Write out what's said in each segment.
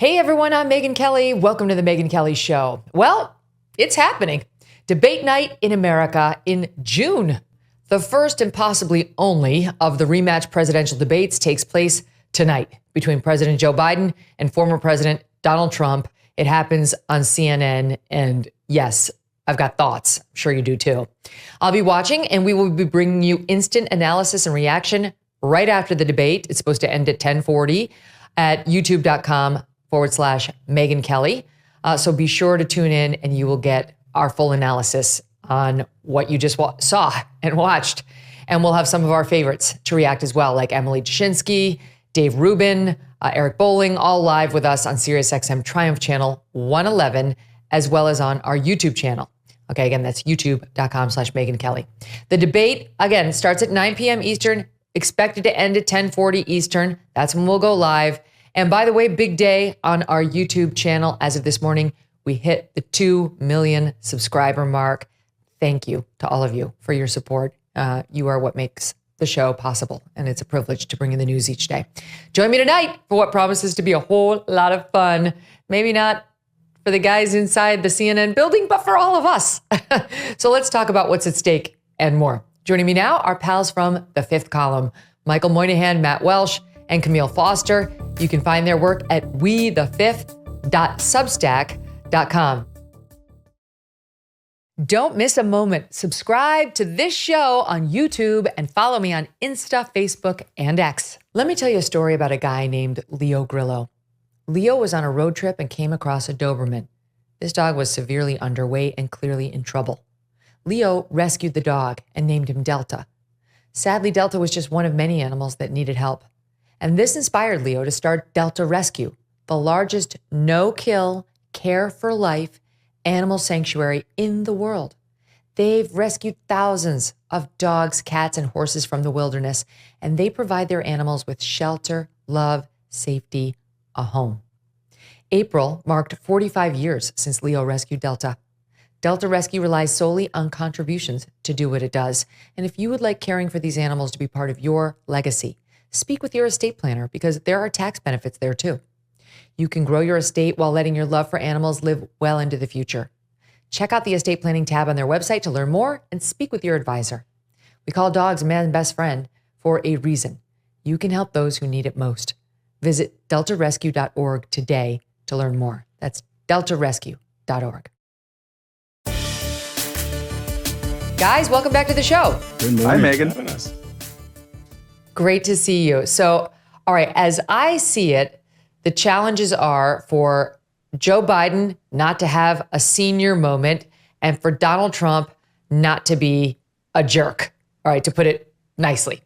Hey everyone, I'm Megyn Kelly. Welcome to the Megyn Kelly Show. Well, it's happening. Debate night in America in June. The first and possibly only of the rematch presidential debates takes place tonight between President Joe Biden and former President Donald Trump. It happens on CNN, and yes, I've got thoughts. I'm sure you do too. I'll be watching, and we will be bringing you instant analysis and reaction right after the debate. It's supposed to end at 10:40 at youtube.com/Megyn Kelly. So be sure to tune in and you will get our full analysis on what you just saw and watched. And we'll have some of our favorites to react as well, like Emily Jashinsky, Dave Rubin, Eric Bolling, all live with us on SiriusXM Triumph Channel 111, as well as on our YouTube channel. Okay, again, that's youtube.com/Megyn Kelly. The debate, again, starts at 9 p.m. Eastern, expected to end at 10:40 Eastern. That's when we'll go live. And by the way, big day on our YouTube channel. As of this morning, we hit the 2 million subscriber mark. Thank you to all of you for your support. You are what makes the show possible, and it's a privilege to bring you the news each day. Join me tonight for what promises to be a whole lot of fun. Maybe not for the guys inside the CNN building, but for all of us. So let's talk about what's at stake and more. Joining me now are pals from The Fifth Column, Michael Moynihan, Matt Welch, and Kmele Foster. You can find their work at wethefifth.substack.com. Don't miss a moment. Subscribe to this show on YouTube and follow me on Insta, Facebook, and X. Let me tell you a story about a guy named Leo Grillo. Leo was on a road trip and came across a Doberman. This dog was severely underweight and clearly in trouble. Leo rescued the dog and named him Delta. Sadly, Delta was just one of many animals that needed help. And this inspired Leo to start Delta Rescue, the largest no-kill, care-for-life animal sanctuary in the world. They've rescued thousands of dogs, cats, and horses from the wilderness, and they provide their animals with shelter, love, safety, a home. April marked 45 years since Leo rescued Delta. Delta Rescue relies solely on contributions to do what it does. And if you would like caring for these animals to be part of your legacy, speak with your estate planner because there are tax benefits there too. You can grow your estate while letting your love for animals live well into the future. Check out the estate planning tab on their website to learn more and speak with your advisor. We call dogs man's best friend for a reason. You can help those who need it most. Visit deltarescue.org today to learn more. That's deltarescue.org. Guys, welcome back to the show. Good morning. Hi, Megyn. Great to see you. So, all right, as I see it, the challenges are for Joe Biden not to have a senior moment and for Donald Trump not to be a jerk, all right, to put it nicely.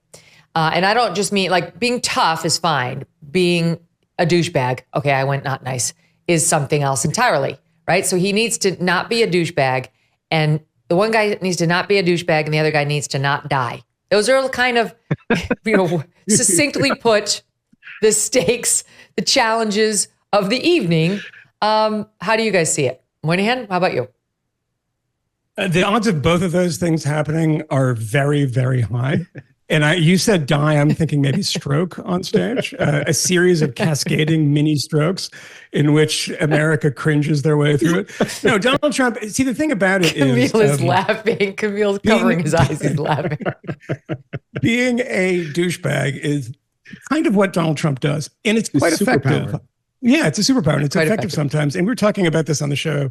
And I don't just mean like being tough is fine. Being a douchebag, okay, I went not nice, is something else entirely, right? So he needs to not be a douchebag, and the one guy needs to not be a douchebag and the other guy needs to not die. Those are kind of, succinctly put, the stakes, the challenges of the evening. How do you guys see it? Moynihan, how about you? The odds of both of those things happening are very, very high. And you said die, I'm thinking maybe stroke on stage, a series of cascading mini strokes in which America cringes their way through it. No, Donald Trump, see, the thing about it is... Kmele is laughing. Kmele's covering his eyes. He's laughing. Being a douchebag is kind of what Donald Trump does. And it's quite effective. Yeah, it's a superpower. And it's quite effective sometimes. And we were talking about this on the show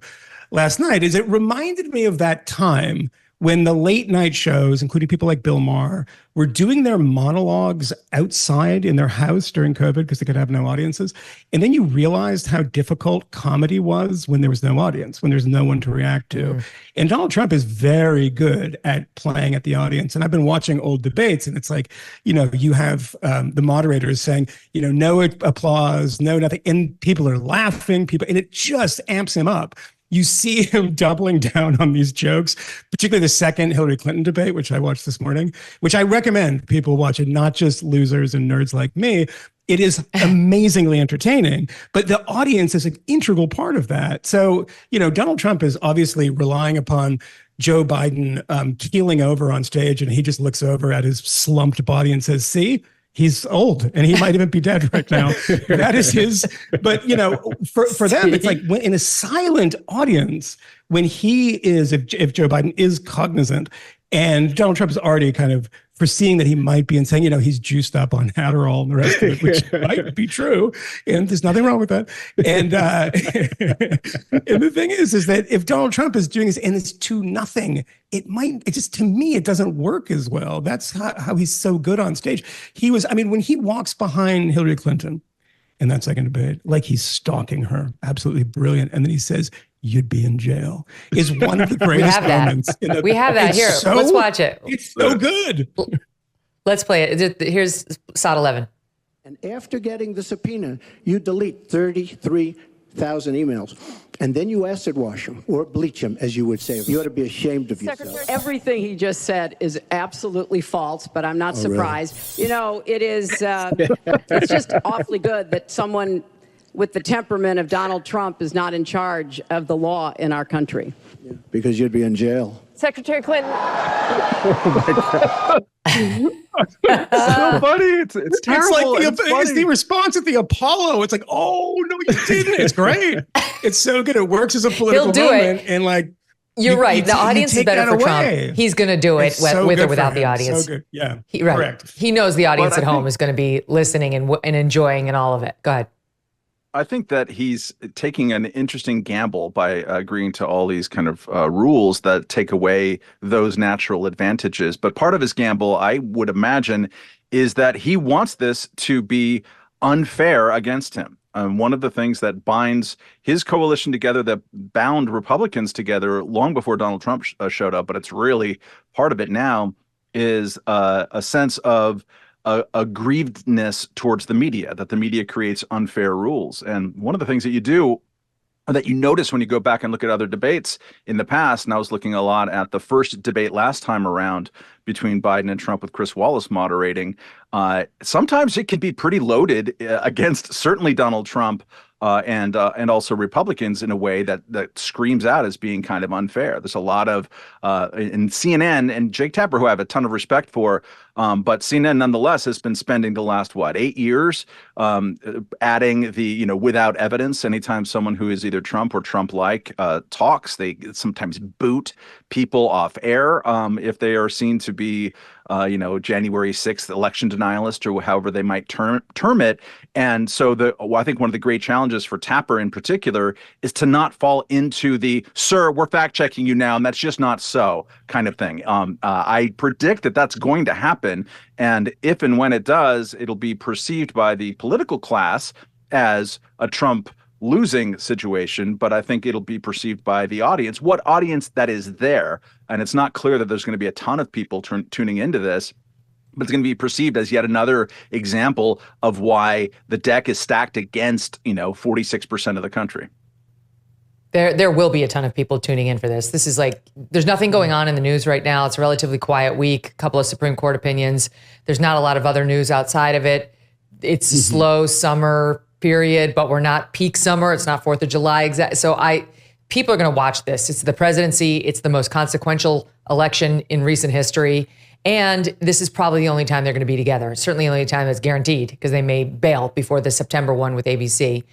last night, is it reminded me of that time when the late night shows, including people like Bill Maher, were doing their monologues outside in their house during COVID because they could have no audiences. And then you realized how difficult comedy was when there was no audience, when there's no one to react to. And Donald Trump is very good at playing at the audience. And I've been watching old debates, and it's like, you have the moderators saying, no applause, no nothing. And people are laughing, and it just amps him up. You see him doubling down on these jokes, particularly the second Hillary Clinton debate, which I watched this morning, which I recommend people watch it, not just losers and nerds like me. It is amazingly entertaining, but the audience is an integral part of that. So, Donald Trump is obviously relying upon Joe Biden keeling over on stage, and he just looks over at his slumped body and says, see, He's old and he might even be dead right now. That is his. But, you know, for them, it's like when in a silent audience, when he is, if Joe Biden is cognizant and Donald Trump is already kind of foreseeing that he might be and saying, you know, he's juiced up on Adderall and the rest of it, which might be true. And there's nothing wrong with that. And, and the thing is that if Donald Trump is doing this and it's 2-0, it just, to me, it doesn't work as well. That's how he's so good on stage. When he walks behind Hillary Clinton in that second debate, like he's stalking her, absolutely brilliant. And then he says, "You'd be in jail," is one of the greatest moments. We have that here. Let's watch it. It's so good. Let's play it. Here's SOT 11. And after getting the subpoena, you delete 33,000 emails. And then you acid wash them, or bleach them, as you would say. You ought to be ashamed of yourself. Everything he just said is absolutely false, but I'm not surprised. Really? You know, it is, it's just awfully good that someone with the temperament of Donald Trump is not in charge of the law in our country. Yeah, because you'd be in jail. Secretary Clinton. Oh my God. It's so funny. It's terrible. It's the response at the Apollo. It's like, oh, no, you didn't. It's great. It's so good. It works as a political moment. And like, you're right. The audience is better for Trump. He's going to do it with or without the audience. So good. Yeah. Correct. He knows the audience at home is going to be listening and enjoying and all of it. Go ahead. I think that he's taking an interesting gamble by agreeing to all these kind of rules that take away those natural advantages. But part of his gamble, I would imagine, is that he wants this to be unfair against him. One of the things that binds his coalition together, that bound Republicans together long before Donald Trump showed up, but it's really part of it now, is a sense of a grievedness towards the media, that the media creates unfair rules. And one of the things that you do, that you notice when you go back and look at other debates in the past, and I was looking a lot at the first debate last time around between Biden and Trump with Chris Wallace moderating, sometimes it can be pretty loaded against certainly Donald Trump and also Republicans in a way that screams out as being kind of unfair. There's a lot of in CNN and Jake Tapper, who I have a ton of respect for, but CNN nonetheless has been spending the last 8 years adding the without evidence. Anytime someone who is either Trump or Trump-like talks, they sometimes boot people off air if they are seen to be January 6th election denialist, or however they might term it. And so I think one of the great challenges for Tapper in particular is to not fall into the "sir, we're fact checking you now, and that's just not so" kind of thing. I predict that that's going to happen. And if and when it does, it'll be perceived by the political class as a Trump losing situation, but I think it'll be perceived by the audience, what audience that is there. And it's not clear that there's going to be a ton of people tuning into this, but it's going to be perceived as yet another example of why the deck is stacked against, 46% of the country. There will be a ton of people tuning in for this. This is like, there's nothing going on in the news right now. It's a relatively quiet week, a couple of Supreme Court opinions. There's not a lot of other news outside of it. It's a slow summer period, but we're not peak summer. It's not 4th of July. So people are going to watch this. It's the presidency. It's the most consequential election in recent history. And this is probably the only time they're going to be together. It's certainly the only time that's guaranteed, because they may bail before the September one with ABC.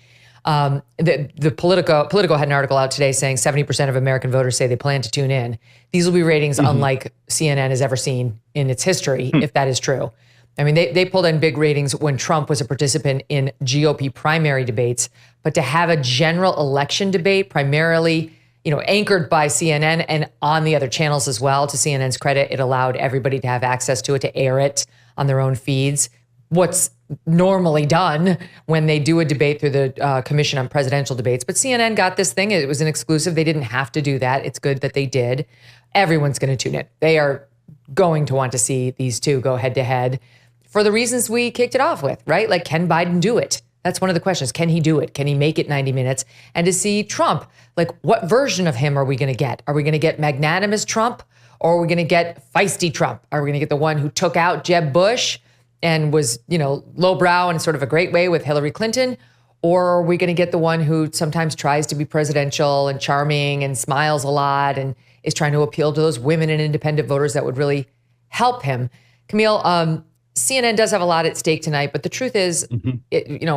The Politico had an article out today saying 70% of American voters say they plan to tune in. These will be ratings unlike CNN has ever seen in its history, if that is true. I mean, they pulled in big ratings when Trump was a participant in GOP primary debates, but to have a general election debate, primarily, anchored by CNN and on the other channels as well, to CNN's credit, it allowed everybody to have access to it, to air it on their own feeds. What's normally done when they do a debate through the Commission on Presidential Debates. But CNN got this thing. It was an exclusive. They didn't have to do that. It's good that they did. Everyone's going to tune in. They are going to want to see these two go head to head for the reasons we kicked it off with, right? Like, can Biden do it? That's one of the questions. Can he do it? Can he make it 90 minutes? And to see Trump, like, what version of him are we going to get? Are we going to get magnanimous Trump, or are we going to get feisty Trump? Are we going to get the one who took out Jeb Bush and was, lowbrow in sort of a great way with Hillary Clinton? Or are we going to get the one who sometimes tries to be presidential and charming and smiles a lot and is trying to appeal to those women and independent voters that would really help him? Kmele, CNN does have a lot at stake tonight, but the truth is,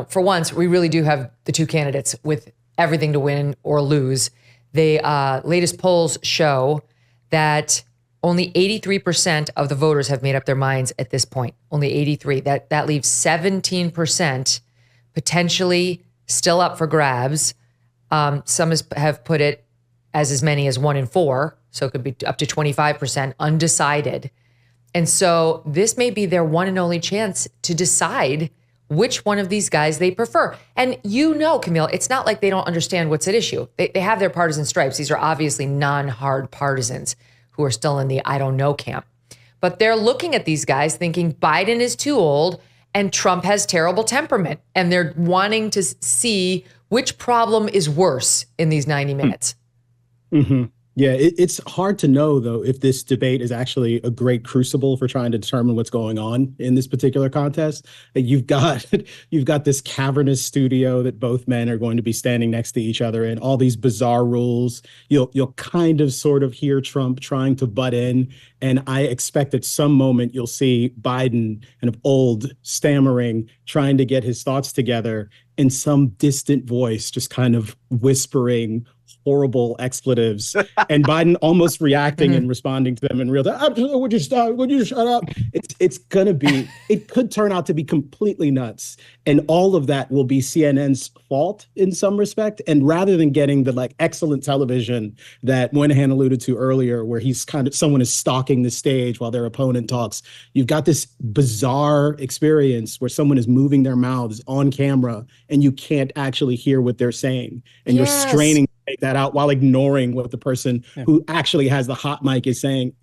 for once, we really do have the two candidates with everything to win or lose. The latest polls show that only 83% of the voters have made up their minds at this point. Only 83. That leaves 17% potentially still up for grabs. Some have put it as many as 1 in 4, so it could be up to 25% undecided. And so this may be their one and only chance to decide which one of these guys they prefer. And Kmele, it's not like they don't understand what's at issue. They have their partisan stripes. These are obviously non-hard partisans who are still in the I don't know camp. But they're looking at these guys thinking Biden is too old and Trump has terrible temperament. And they're wanting to see which problem is worse in these 90 minutes. Mm-hmm. Yeah, it's hard to know, though, if this debate is actually a great crucible for trying to determine what's going on in this particular contest. You've got this cavernous studio that both men are going to be standing next to each other in, all these bizarre rules. You'll kind of sort of hear Trump trying to butt in. And I expect at some moment you'll see Biden kind of old, stammering, trying to get his thoughts together in some distant voice, just kind of whispering horrible expletives, and Biden almost reacting and responding to them in real time. Would you shut up? It could turn out to be completely nuts. And all of that will be CNN's fault in some respect. And rather than getting the excellent television that Moynihan alluded to earlier, where someone is stalking the stage while their opponent talks, you've got this bizarre experience where someone is moving their mouths on camera and you can't actually hear what they're saying. And you're straining take that out while ignoring what the person who actually has the hot mic is saying.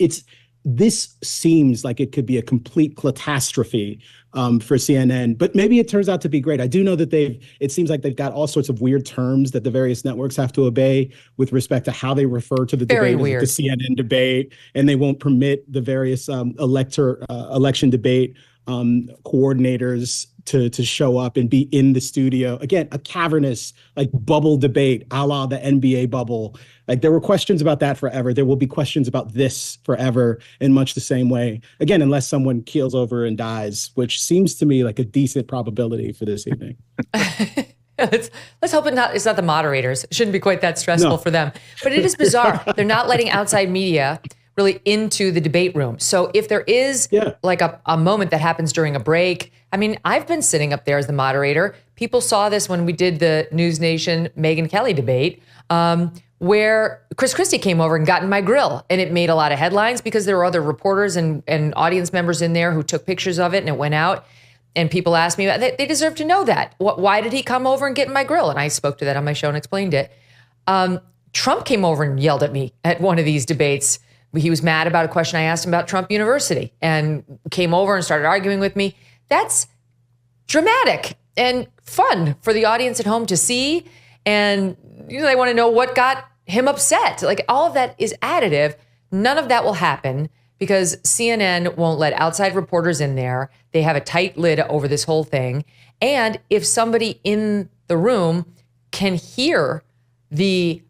This seems like it could be a complete catastrophe for CNN, but maybe it turns out to be great. I do know that it seems like they've got all sorts of weird terms that the various networks have to obey with respect to how they refer to the debate, the CNN debate, and they won't permit the various election debate coordinators to show up and be in the studio. Again, a cavernous bubble debate a la the NBA bubble. There were questions about that forever. There will be questions about this forever in much the same way. Again, unless someone keels over and dies, which seems to me like a decent probability for this evening. Let's hope it's not the moderators. It shouldn't be quite that stressful for them. But it is bizarre. They're not letting outside media really into the debate room. So if there is a moment that happens during a break, I mean, I've been sitting up there as the moderator. People saw this when we did the News Nation Megyn Kelly debate, where Chris Christie came over and got in my grill. And it made a lot of headlines because there were other reporters and audience members in there who took pictures of it, and it went out. And people asked me, they deserve to know that. Why did he come over and get in my grill? And I spoke to that on my show and explained it. Trump came over and yelled at me at one of these debates. He was mad about a question I asked him about Trump University and came over and started arguing with me. That's dramatic and fun for the audience at home to see. And they want to know what got him upset. All of that is additive. None of that will happen because CNN won't let outside reporters in there. They have a tight lid over this whole thing. And if somebody in the room can hear the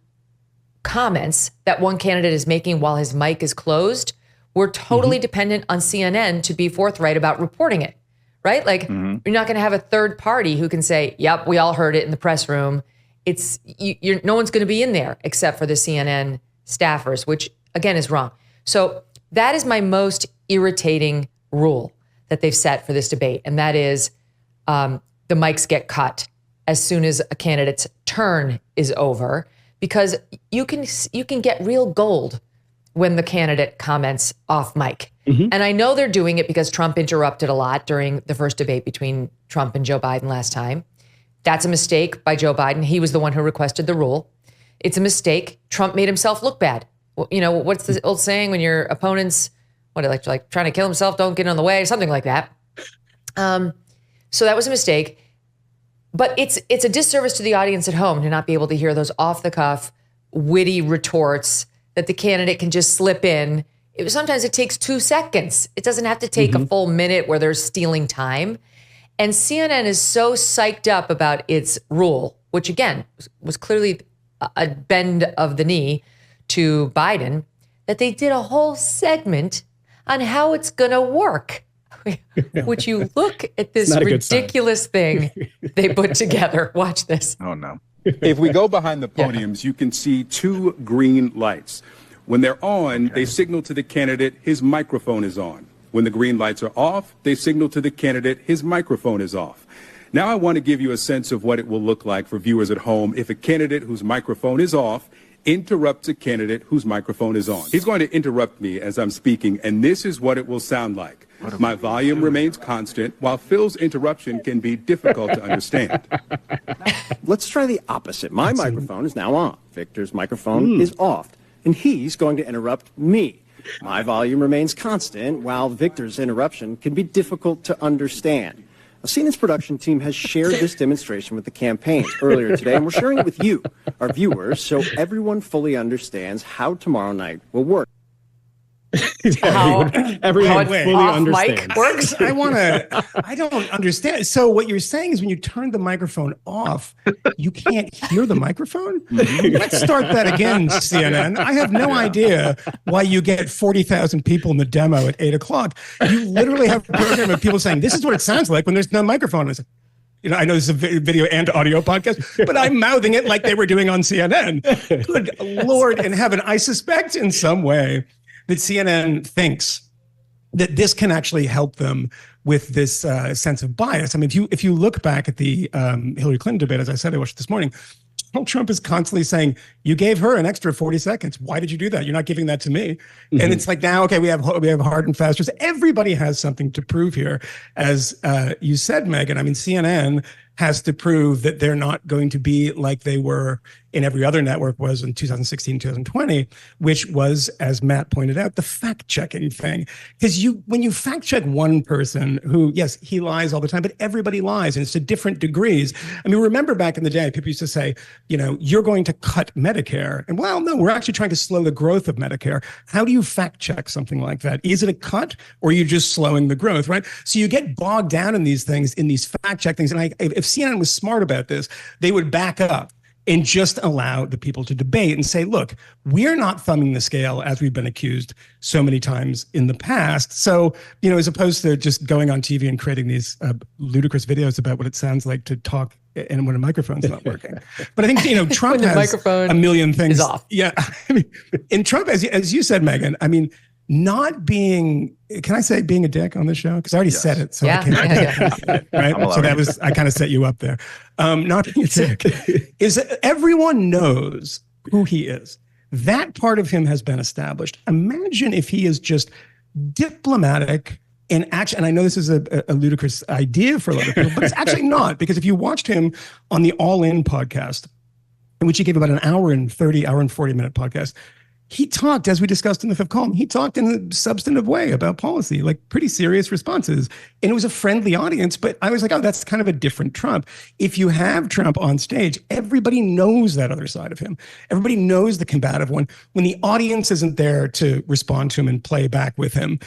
comments that one candidate is making while his mic is closed, we're totally dependent on CNN to be forthright about reporting it, right? You're not going to have a third party who can say, yep, we all heard it in the press room. No one's going to be in there except for the CNN staffers, which again is wrong. So that is my most irritating rule that they've set for this debate. And that is the mics get cut as soon as a candidate's turn is over, because you can get real gold when the candidate comments off mic. And I know they're doing it because Trump interrupted a lot during the first debate between Trump and Joe Biden last time. That's a mistake by Joe Biden. He was the one who requested the rule. It's a mistake. Trump made himself look bad. What's the old saying when your opponent's like trying to kill himself, don't get in the way, something like that. So that was a mistake. But it's a disservice to the audience at home to not be able to hear those off-the-cuff, witty retorts that the candidate can just slip in. Sometimes it takes 2 seconds. It doesn't have to take a full minute where they're stealing time. And CNN is so psyched up about its rule, which again was clearly a bend of the knee to Biden, that they did a whole segment on how it's going to work. would you look at this ridiculous thing they put together? Watch this. Oh, no. If we go behind the podiums, you can see 2 green lights. When they're on, they signal to the candidate his microphone is on. When the green lights are off, they signal to the candidate his microphone is off. Now I want to give you a sense of what it will look like for viewers at home if a candidate whose microphone is off interrupts a candidate whose microphone is on. He's going to interrupt me as I'm speaking, and this is what it will sound like. My volume remains constant, while Phil's interruption can be difficult to understand. Let's try the opposite. My microphone is now on. Victor's microphone is off, and he's going to interrupt me. My volume remains constant, while Victor's interruption can be difficult to understand. CNN's production team has shared this demonstration with the campaigns earlier today, and we're sharing it with you, our viewers, so everyone fully understands how tomorrow night will work. Everyone fully understands. Mic works. I don't understand. So what you're saying is when you turn the microphone off, you can't hear the microphone? Let's start that again, CNN. I have no idea why you get 40,000 people in the demo at 8 o'clock. You literally have a program of people saying, this is what it sounds like when there's no microphone. It's, I know this is a video and audio podcast, but I'm mouthing it like they were doing on CNN. Good Lord in heaven. I suspect in some way that CNN thinks that this can actually help them with this sense of bias. I mean, if you look back at the Hillary Clinton debate, as I said, I watched this morning, Donald Trump is constantly saying, you gave her an extra 40 seconds. Why did you do that? You're not giving that to me. Mm-hmm. And it's like, now, okay, we have hard and fast. Everybody has something to prove here. As you said, Megyn, I mean, CNN has to prove that they're not going to be like they were in every other network was in 2016, 2020, which was, as Matt pointed out, the fact-checking thing. Because when you fact-check one person who, yes, he lies all the time, but everybody lies, and it's to different degrees. I mean, remember back in the day, people used to say, you're going to cut Medicare. And well, no, we're actually trying to slow the growth of Medicare. How do you fact-check something like that? Is it a cut, or are you just slowing the growth, right? So you get bogged down in these things, in these fact-check things. And if CNN was smart about this, they would back up and just allow the people to debate and say, look, we're not thumbing the scale as we've been accused so many times in the past. So, as opposed to just going on TV and creating these ludicrous videos about what it sounds like to talk and when a microphone's not working. But I think, Trump has a million things. Is off. Yeah. I mean, in Trump, as you said, Megyn, I mean, not being, can I say being a dick on this show? Because I already said it. So I can't. Right? So I kind of set you up there. Not being a dick is that everyone knows who he is. That part of him has been established. Imagine if he is just diplomatic in action. And I know this is a ludicrous idea for a lot of people, but it's actually not. Because if you watched him on the All In podcast, in which he gave about an hour and 40 minute podcast, he talked, as we discussed in the fifth column, he talked in a substantive way about policy, like pretty serious responses. And it was a friendly audience, but I was like, oh, that's kind of a different Trump. If you have Trump on stage, everybody knows that other side of him. Everybody knows the combative one. When the audience isn't there to respond to him and play back with him,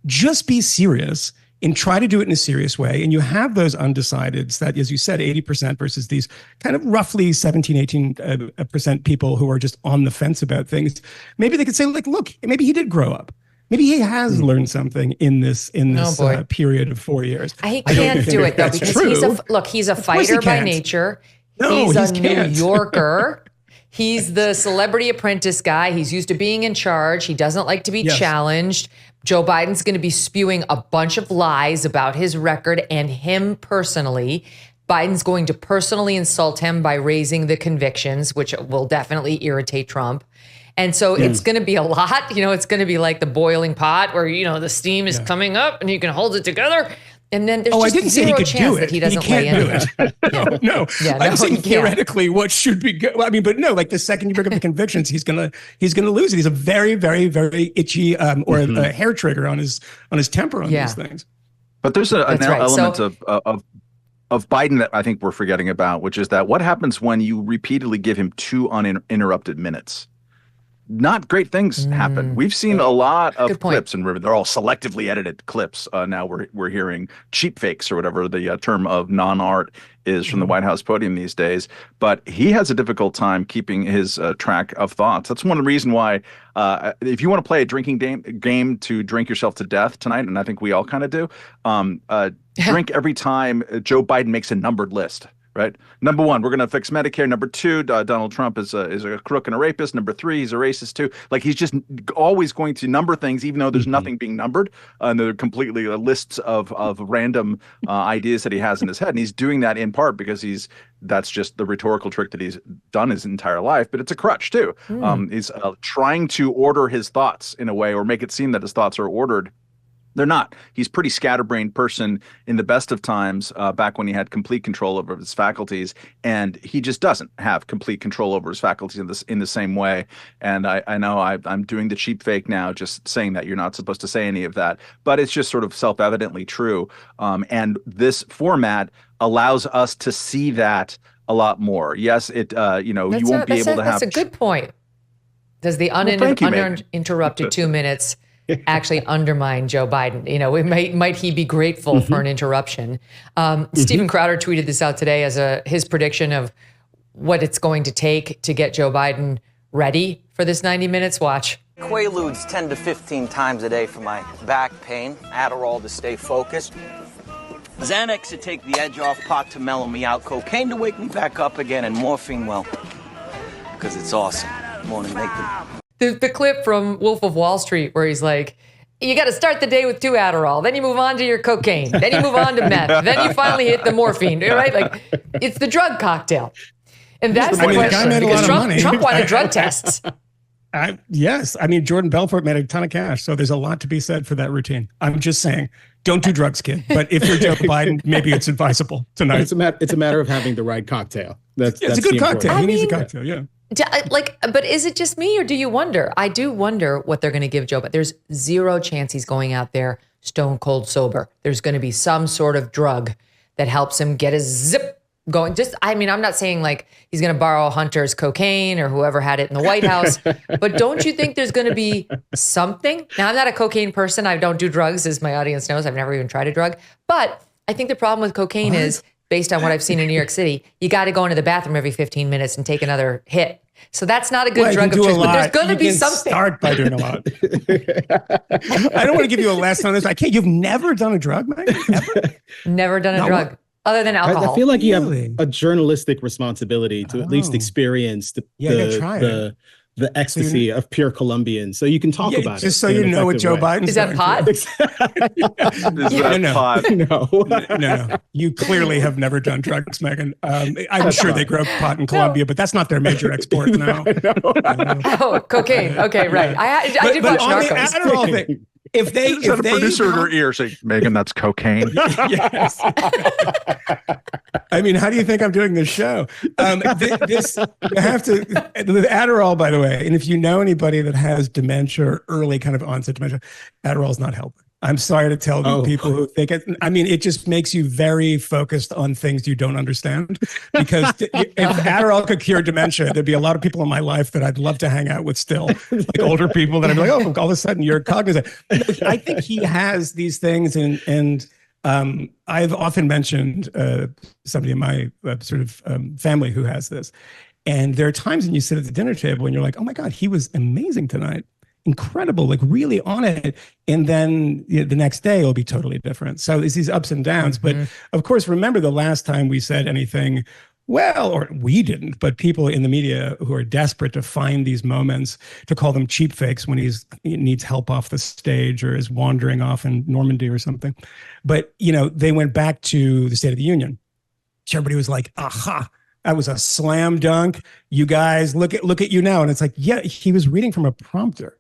just be serious and try to do it in a serious way. And you have those undecideds that, as you said, 80% versus these kind of roughly 17, 18% people who are just on the fence about things. Maybe they could say, like, look, maybe he did grow up. Maybe he has learned something in this period of 4 years. He can't do it, though, because he's a fighter by nature. No, he's a New Yorker. He's the celebrity apprentice guy. He's used to being in charge. He doesn't like to be challenged. Joe Biden's going to be spewing a bunch of lies about his record and him personally. Biden's going to personally insult him by raising the convictions, which will definitely irritate Trump. And so it's going to be a lot. It's going to be like the boiling pot where, the steam is coming up and you can hold it together. And then there's just zero chance that he doesn't weigh in. No. I'm saying theoretically what should be good. I mean, but no, like the second you bring up the convictions, he's gonna lose it. He's a very, very, very itchy a hair trigger on his temper on these things. But there's an element of Biden that I think we're forgetting about, which is that what happens when you repeatedly give him 2 uninterrupted minutes? Not great things happen. We've seen a lot of clips, and they're all selectively edited clips. Now we're hearing cheap fakes or whatever the term of non-art is from the White House podium these days. But he has a difficult time keeping his track of thoughts. That's one of the reasons why if you want to play a drinking game to drink yourself to death tonight, and I think we all kind of do, drink every time Joe Biden makes a numbered list. Right. Number 1, we're going to fix Medicare. Number 2, Donald Trump is a crook and a rapist. Number 3, he's a racist too. Like, he's just always going to number things, even though there's nothing being numbered. And they're completely lists of random ideas that he has in his head. And he's doing that in part because that's just the rhetorical trick that he's done his entire life. But it's a crutch too. He's trying to order his thoughts in a way, or make it seem that his thoughts are ordered. They're not. He's a pretty scatterbrained person in the best of times, back when he had complete control over his faculties, and he just doesn't have complete control over his faculties in the same way. And I know I'm doing the cheap fake now, just saying that you're not supposed to say any of that, but it's just sort of self-evidently true. And this format allows us to see that a lot more. Yes, you won't be able to have. That's a good point. Does the uninterrupted 2 minutes actually undermine Joe Biden? Might he be grateful for an interruption? Steven Crowder tweeted this out today as his prediction of what it's going to take to get Joe Biden ready for this 90 minutes. Watch. Quaaludes 10 to 15 times a day for my back pain. Adderall to stay focused. Xanax to take the edge off, pot to mellow me out, cocaine to wake me back up again, and morphine, well, because it's awesome. Morning, make them. The clip from Wolf of Wall Street where he's like, you got to start the day with 2 Adderall, then you move on to your cocaine, then you move on to meth, then you finally hit the morphine, right? Like, it's the drug cocktail. And that's the question, because Trump wanted drug tests. Yes. I mean, Jordan Belfort made a ton of cash, so there's a lot to be said for that routine. I'm just saying, don't do drugs, kid. But if you're Joe Biden, maybe it's advisable tonight. It's a matter of having the right cocktail. It's a good cocktail. He needs a cocktail, yeah. But is it just me, or do you wonder? I do wonder what they're going to give Joe, but there's zero chance he's going out there stone cold sober. There's going to be some sort of drug that helps him get his zip going. I'm not saying like he's going to borrow Hunter's cocaine or whoever had it in the White House, but don't you think there's going to be something? Now, I'm not a cocaine person. I don't do drugs, as my audience knows. I've never even tried a drug. But I think the problem with cocaine is, based on what I've seen in New York City, you got to go into the bathroom every 15 minutes and take another hit. So that's not a good drug of choice, but there's going to be something. Start by doing a lot. I don't want to give you a lesson on this. You've never done a drug, Megyn? Ever? Never done a drug. Other than alcohol. I feel like you have a journalistic responsibility to at least experience the ecstasy of pure Colombian. So you can talk about it. Just so you know what Joe Biden's Is that pot? Is that pot? No. You clearly have never done drugs, Megyn. I'm sure they grow pot in Colombia, but that's not their major export now. Oh, cocaine. Okay, right. I did watch Narcos. If they had a producer in her ear say, Megyn, that's cocaine. Yes. I mean, how do you think I'm doing this show? You have to, the Adderall, by the way, and if you know anybody that has dementia or early kind of onset dementia, Adderall's not helping. I'm sorry to tell people who think it. I mean, it just makes you very focused on things you don't understand. Because if Adderall could cure dementia, there'd be a lot of people in my life that I'd love to hang out with still, like older people that I'd be like, oh, all of a sudden you're cognizant. I think he has these things, and I've often mentioned somebody in my family who has this. And there are times when you sit at the dinner table and you're like, oh my God, he was amazing tonight. Incredible, like really on it. And then the next day it'll be totally different. So there's these ups and downs. But of course, remember the last time we said anything, or we didn't, but people in the media who are desperate to find these moments to call them cheap fakes when he needs help off the stage or is wandering off in Normandy or something. But, they went back to the State of the Union. Everybody was like, aha. That was a slam dunk. You guys, look at you now. And it's like, yeah, he was reading from a prompter.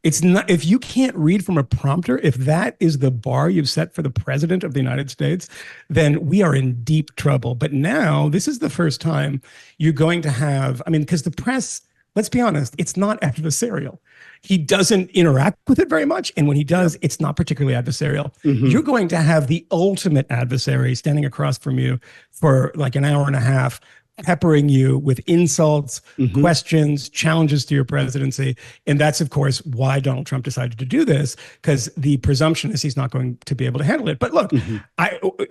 It's not, if you can't read from a prompter, if that is the bar you've set for the president of the United States, then we are in deep trouble. But now this is the first time you're going to have, because the press, let's be honest, it's not adversarial. He doesn't interact with it very much. And when he does, it's not particularly adversarial. You're going to have the ultimate adversary standing across from you for like an hour and a half, peppering you with insults, questions, challenges to your presidency. And that's, of course, why Donald Trump decided to do this, because the presumption is he's not going to be able to handle it. But look,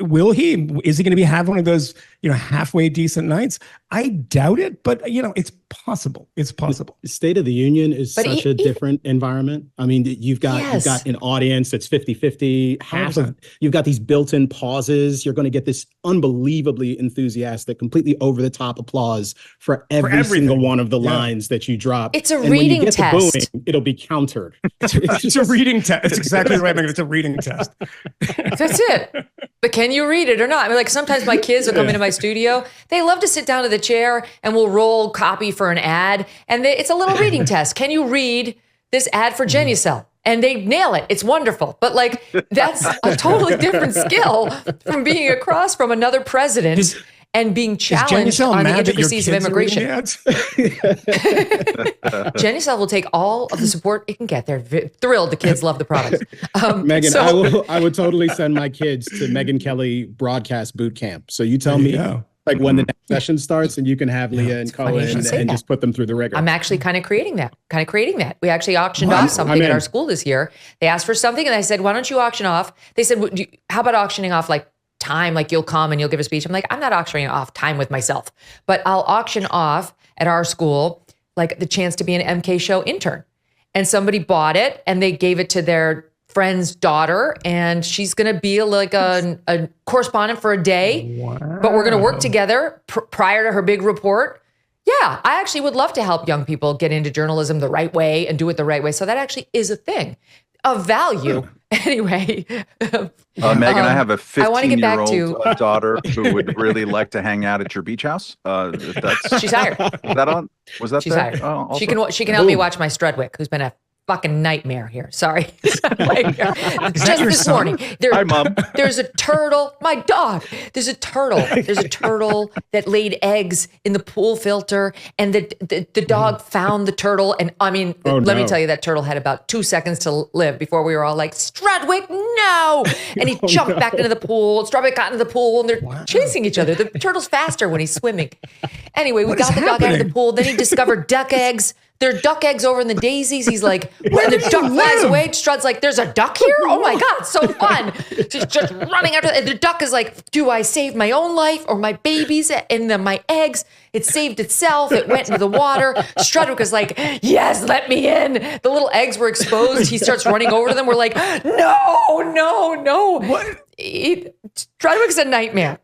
will he? Is he going to have one of those, halfway decent nights? I doubt it, but, it's possible. It's possible. The State of the Union is such a different environment. I mean, you've got an audience that's 50-50. You've got these built-in pauses. You're going to get this unbelievably enthuristic, completely over-the-top applause for every single one of the lines that you drop. It's a reading test. Booing, it'll be countered. It's a reading test. It's exactly right, Megyn. It's a reading test. That's it. But can you read it or not? I mean, sometimes my kids will come into my studio. They love to sit down to the chair and we'll roll copy for an ad. And it's a little reading test. Can you read this ad for Genucel? And they nail it. It's wonderful. But that's a totally different skill from being across from another president and being challenged on the intricacies of immigration. Genucel will take all of the support it can get. They're thrilled. The kids love the product. Megyn, I would totally send my kids to Megyn Kelly broadcast boot camp. So you tell me when the next session starts, and you can have Leah and Cohen and just put them through the rigor. I'm actually kind of creating that. We actually auctioned off something at our school this year. They asked for something and I said, why don't you auction off? They said, how about auctioning off time, you'll come and you'll give a speech. I'm like, I'm not auctioning off time with myself, but I'll auction off at our school, the chance to be an MK show intern. And somebody bought it and they gave it to their friend's daughter, and she's going to be a correspondent for a day, but we're going to work together prior to her big report. Yeah, I actually would love to help young people get into journalism the right way and do it the right way. So that actually is a thing of value. Anyway. Megyn, I have a 15-year-old daughter who would really like to hang out at your beach house. She's hired. Was that on? Was that She's there? hired. Oh, she can help me watch my Strudwick, who's been a fucking nightmare here. Sorry. Just this morning. Hi, Mom. There's a turtle. My dog. There's a turtle. There's a turtle that laid eggs in the pool filter, and the dog found the turtle. And I mean, let me tell you, that turtle had about 2 seconds to live before we were all like, Strudwick, no! And he jumped back into the pool. Strudwick got into the pool, and they're chasing each other. The turtle's faster when he's swimming. Anyway, we got the dog out of the pool. Then he discovered duck eggs. There are duck eggs over in the daisies. He's like, when the duck flies away, Strud's like, there's a duck here? Oh my God, so fun. Just running after, and the duck is like, do I save my own life or my babies and my eggs? It saved itself. It went into the water. Strudwick was like, yes, let me in. The little eggs were exposed. He starts running over to them. We're like, no. What? Strudwick's a nightmare.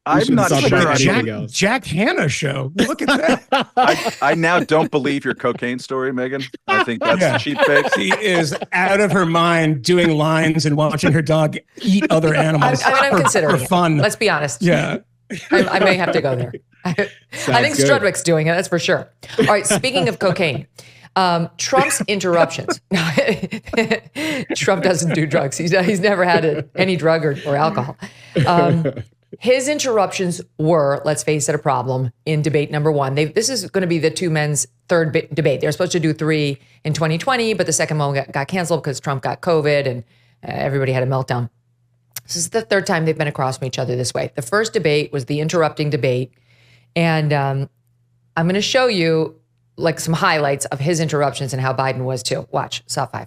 I'm not sure. Jack Hanna show. Look at that. I now don't believe your cocaine story, Megyn. I think that's cheap fake. She is out of her mind doing lines and watching her dog eat other animals. I'm considering for fun. Let's be honest. Yeah. I may have to go there. I think Strudwick's doing it. That's for sure. All right. Speaking of cocaine. Trump's interruptions. Trump doesn't do drugs. He's never had any drug or alcohol. His interruptions were, let's face it, a problem in debate number one. This is going to be the two men's third debate. They were supposed to do three in 2020, but the second one got canceled because Trump got COVID and everybody had a meltdown. This is the third time they've been across from each other this way. The first debate was the interrupting debate. And I'm going to show you some highlights of his interruptions and how Biden was too. Watch, Saw 5.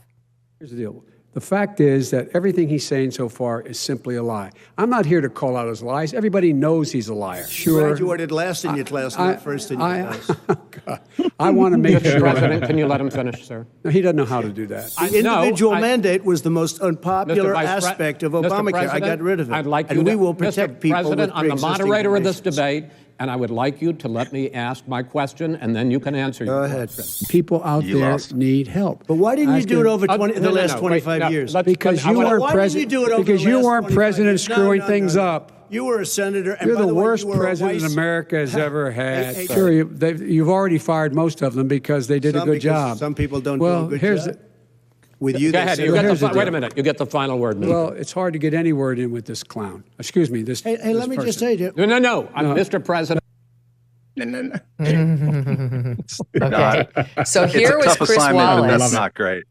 Here's the deal. The fact is that everything he's saying so far is simply a lie. I'm not here to call out his lies. Everybody knows he's a liar. Sure. You graduated last in your class, not first in your class. God. I want to make sure. President, can you let him finish, sir? No, he doesn't know how to do that. The individual mandate was the most unpopular aspect of Obamacare. I got rid of it. I'd like you and we will protect people President, with I'm the moderator of this conditions. debate, and I would like you to let me ask my question, and then you can answer your Go ahead. People out there need help. But why didn't you do it over the last 25 years? Because you weren't president. Because you weren't president screwing things up. You were a senator. And You're by the way, worst you were president America has ever had. Hey, sure, you've already fired most of them because they did a good job. Some people don't do a good job. With you, go ahead. Wait a minute. You get the final word. Well, it's hard to get any word in with this clown. Excuse me. This. Hey, let me just say to you. No. I'm Mr. President. Okay. So here was Chris Wallace. That's not great.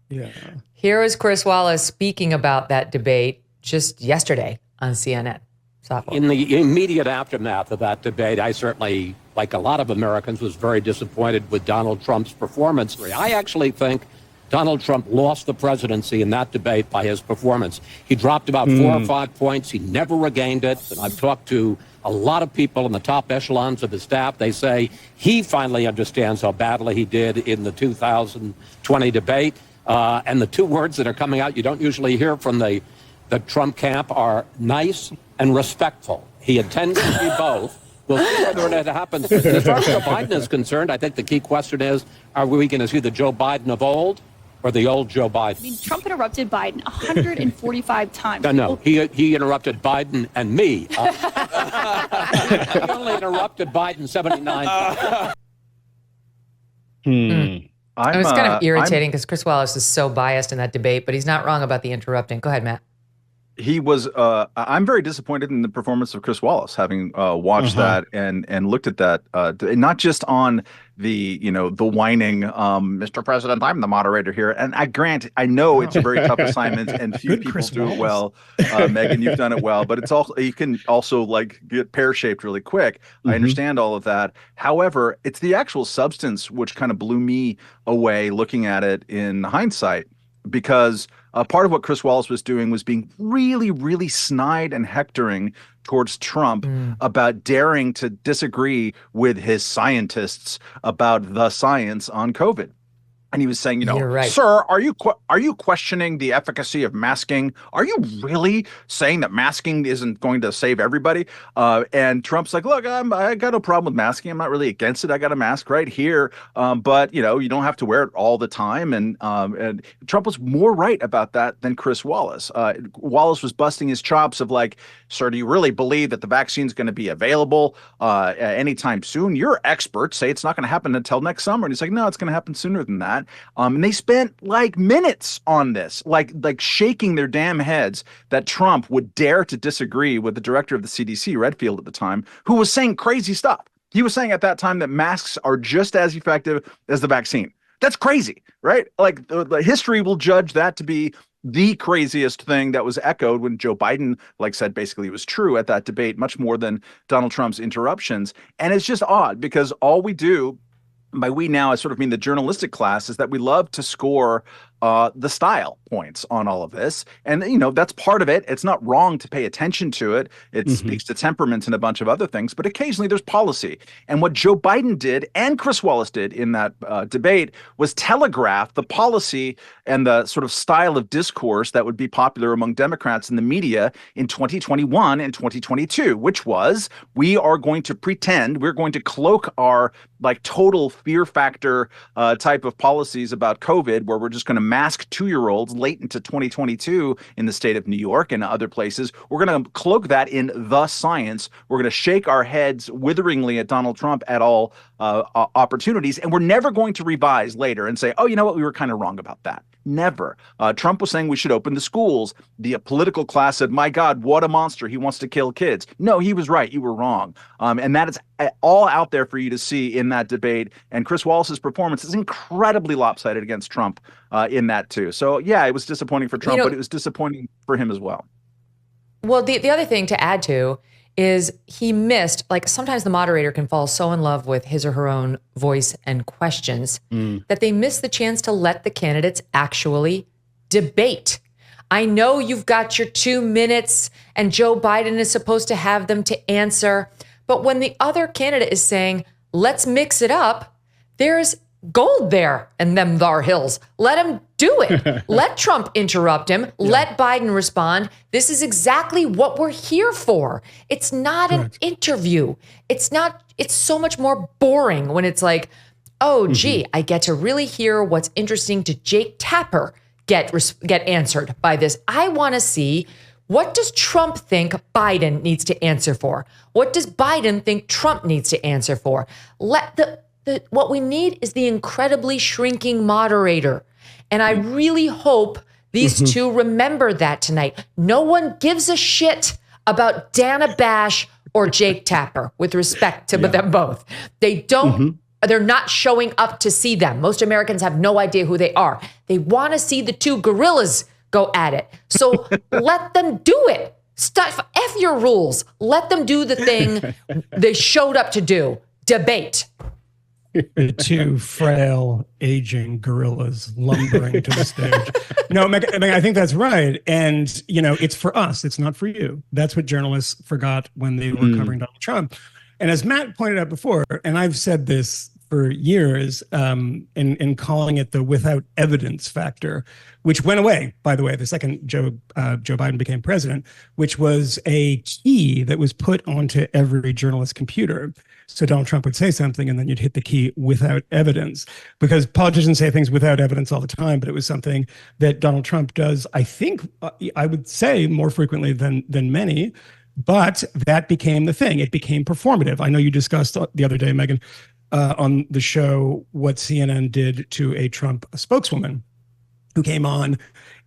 Yeah. Here was Chris Wallace speaking about that debate just yesterday on CNN. In the immediate aftermath of that debate, I certainly, like a lot of Americans, was very disappointed with Donald Trump's performance. I actually think Donald Trump lost the presidency in that debate by his performance. He dropped about 4 or 5 points. He never regained it. And I've talked to a lot of people in the top echelons of his staff. They say he finally understands how badly he did in the 2020 debate. And the two words that are coming out you don't usually hear from the Trump camp are nice and respectful. He intends to be both. We'll see whether it happens. As far as Joe Biden is concerned, I think the key question is, are we going to see the Joe Biden of old or the old Joe Biden? I mean, Trump interrupted Biden 145 times. No, he interrupted Biden and me. He only interrupted Biden 79 times. It was kind of irritating because Chris Wallace is so biased in that debate, but he's not wrong about the interrupting. Go ahead, Matt. He was. I'm very disappointed in the performance of Chris Wallace, having watched that and looked at that, not just on the whining, Mr. President, I'm the moderator here. And I know it's a very tough assignment, and few people do it well. Megyn, you've done it well, but it's also you can also like get pear-shaped really quick. I understand all of that. However, it's the actual substance which kind of blew me away looking at it in hindsight, because part of what Chris Wallace was doing was being really, really snide and hectoring towards Trump about daring to disagree with his scientists about the science on COVID. And he was saying, right. Sir, are you questioning the efficacy of masking? Are you really saying that masking isn't going to save everybody? And Trump's like, look, I got no problem with masking. I'm not really against it. I got a mask right here. But, you don't have to wear it all the time. And Trump was more right about that than Chris Wallace. Wallace was busting his chops of like, sir, do you really believe that the vaccine's going to be available anytime soon? Your experts say it's not going to happen until next summer. And he's like, no, it's going to happen sooner than that. And they spent like minutes on this, like shaking their damn heads that Trump would dare to disagree with the director of the CDC, Redfield at the time, who was saying crazy stuff. He was saying at that time that masks are just as effective as the vaccine. That's crazy, right? Like the history will judge that to be the craziest thing that was echoed when Joe Biden, said basically it was true at that debate, much more than Donald Trump's interruptions. And it's just odd because all we do, by we now I sort of mean the journalistic class, is that we love to score the style points on all of this. And, that's part of it. It's not wrong to pay attention to it. It speaks to temperament and a bunch of other things. But occasionally there's policy. And what Joe Biden did and Chris Wallace did in that debate was telegraph the policy and the sort of style of discourse that would be popular among Democrats in the media in 2021 and 2022, which was, we are going to pretend, we're going to cloak our total fear factor type of policies about COVID, where we're just going to mask 2-year-olds late into 2022 in the state of New York and other places. We're going to cloak that in the science. We're going to shake our heads witheringly at Donald Trump at all opportunities. And we're never going to revise later and say, oh, you know what? We were kind of wrong about that. Never. Trump was saying we should open the schools. The political class said, my God, what a monster. He wants to kill kids. No, he was right. You were wrong. And that is all out there for you to see in that debate. And Chris Wallace's performance is incredibly lopsided against Trump in that too. So yeah, it was disappointing for Trump, but it was disappointing for him as well. Well, the other thing to add to is he missed, sometimes the moderator can fall so in love with his or her own voice and questions that they miss the chance to let the candidates actually debate. I know you've got your 2 minutes and Joe Biden is supposed to have them to answer, but when the other candidate is saying, let's mix it up, there's gold there in them thar hills. Let him do it. Let Trump interrupt him. Let Biden respond. This is exactly what we're here for. It's not an interview. It's so much more boring when it's like, oh, gee, I get to really hear what's interesting to Jake Tapper get answered by this. I want to see, what does Trump think Biden needs to answer for? What does Biden think Trump needs to answer for? What we need is the incredibly shrinking moderator. And I really hope these two remember that tonight. No one gives a shit about Dana Bash or Jake Tapper, with respect to them both. They don't, they're not showing up to see them. Most Americans have no idea who they are. They want to see the two gorillas go at it. So let them do it. F your rules. Let them do the thing they showed up to do. Debate. Two frail, aging gorillas lumbering to the stage. No, Megyn, I think that's right. And, it's for us. It's not for you. That's what journalists forgot when they were covering Donald Trump. And as Matt pointed out before, and I've said this for years, in calling it the without evidence factor, which went away, by the way, the second Joe Biden became president, which was a key that was put onto every journalist's computer. So Donald Trump would say something and then you'd hit the key without evidence, because politicians say things without evidence all the time, but it was something that Donald Trump does, I think, I would say more frequently than many, but that became the thing. It became performative. I know you discussed the other day, Megyn, on the show, what CNN did to a Trump spokeswoman who came on.